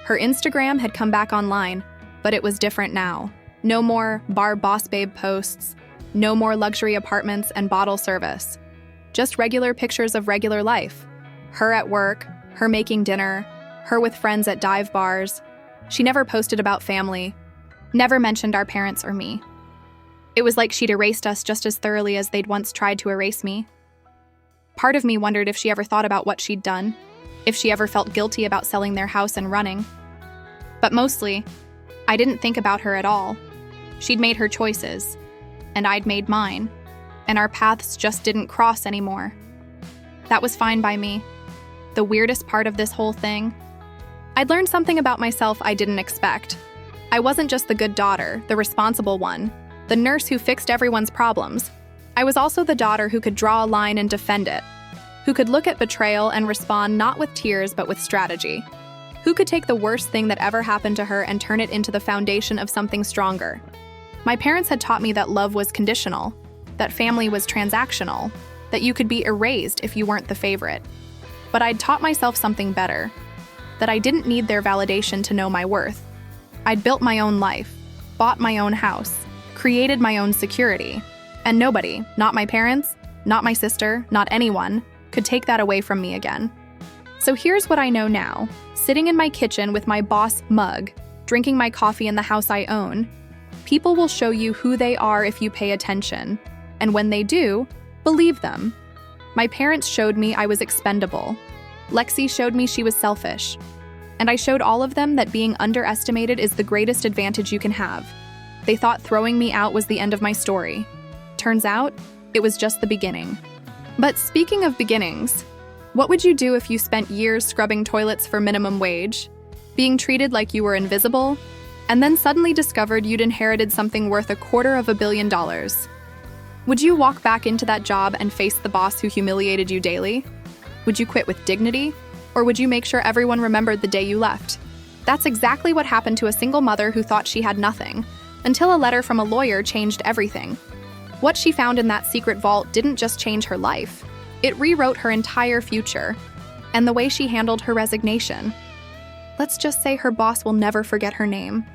Her Instagram had come back online, but it was different now. No more bar boss babe posts, no more luxury apartments and bottle service. Just regular pictures of regular life. Her at work, her making dinner, her with friends at dive bars. She never posted about family, never mentioned our parents or me. It was like she'd erased us just as thoroughly as they'd once tried to erase me. Part of me wondered if she ever thought about what she'd done, if she ever felt guilty about selling their house and running. But mostly, I didn't think about her at all. She'd made her choices, and I'd made mine, and our paths just didn't cross anymore. That was fine by me. The weirdest part of this whole thing? I'd learned something about myself I didn't expect. I wasn't just the good daughter, the responsible one, the nurse who fixed everyone's problems. I was also the daughter who could draw a line and defend it, who could look at betrayal and respond not with tears but with strategy, who could take the worst thing that ever happened to her and turn it into the foundation of something stronger. My parents had taught me that love was conditional, that family was transactional, that you could be erased if you weren't the favorite. But I'd taught myself something better, that I didn't need their validation to know my worth. I'd built my own life, bought my own house, created my own security, and nobody, not my parents, not my sister, not anyone, could take that away from me again. So here's what I know now. Sitting in my kitchen with my boss mug, drinking my coffee in the house I own, people will show you who they are if you pay attention. And when they do, believe them. My parents showed me I was expendable. Lexi showed me she was selfish. And I showed all of them that being underestimated is the greatest advantage you can have. They thought throwing me out was the end of my story. Turns out, it was just the beginning. But speaking of beginnings, what would you do if you spent years scrubbing toilets for minimum wage, being treated like you were invisible, and then suddenly discovered you'd inherited something worth $250 million? Would you walk back into that job and face the boss who humiliated you daily? Would you quit with dignity? Or would you make sure everyone remembered the day you left? That's exactly what happened to a single mother who thought she had nothing, until a letter from a lawyer changed everything. What she found in that secret vault didn't just change her life. It rewrote her entire future, and the way she handled her resignation. Let's just say her boss will never forget her name.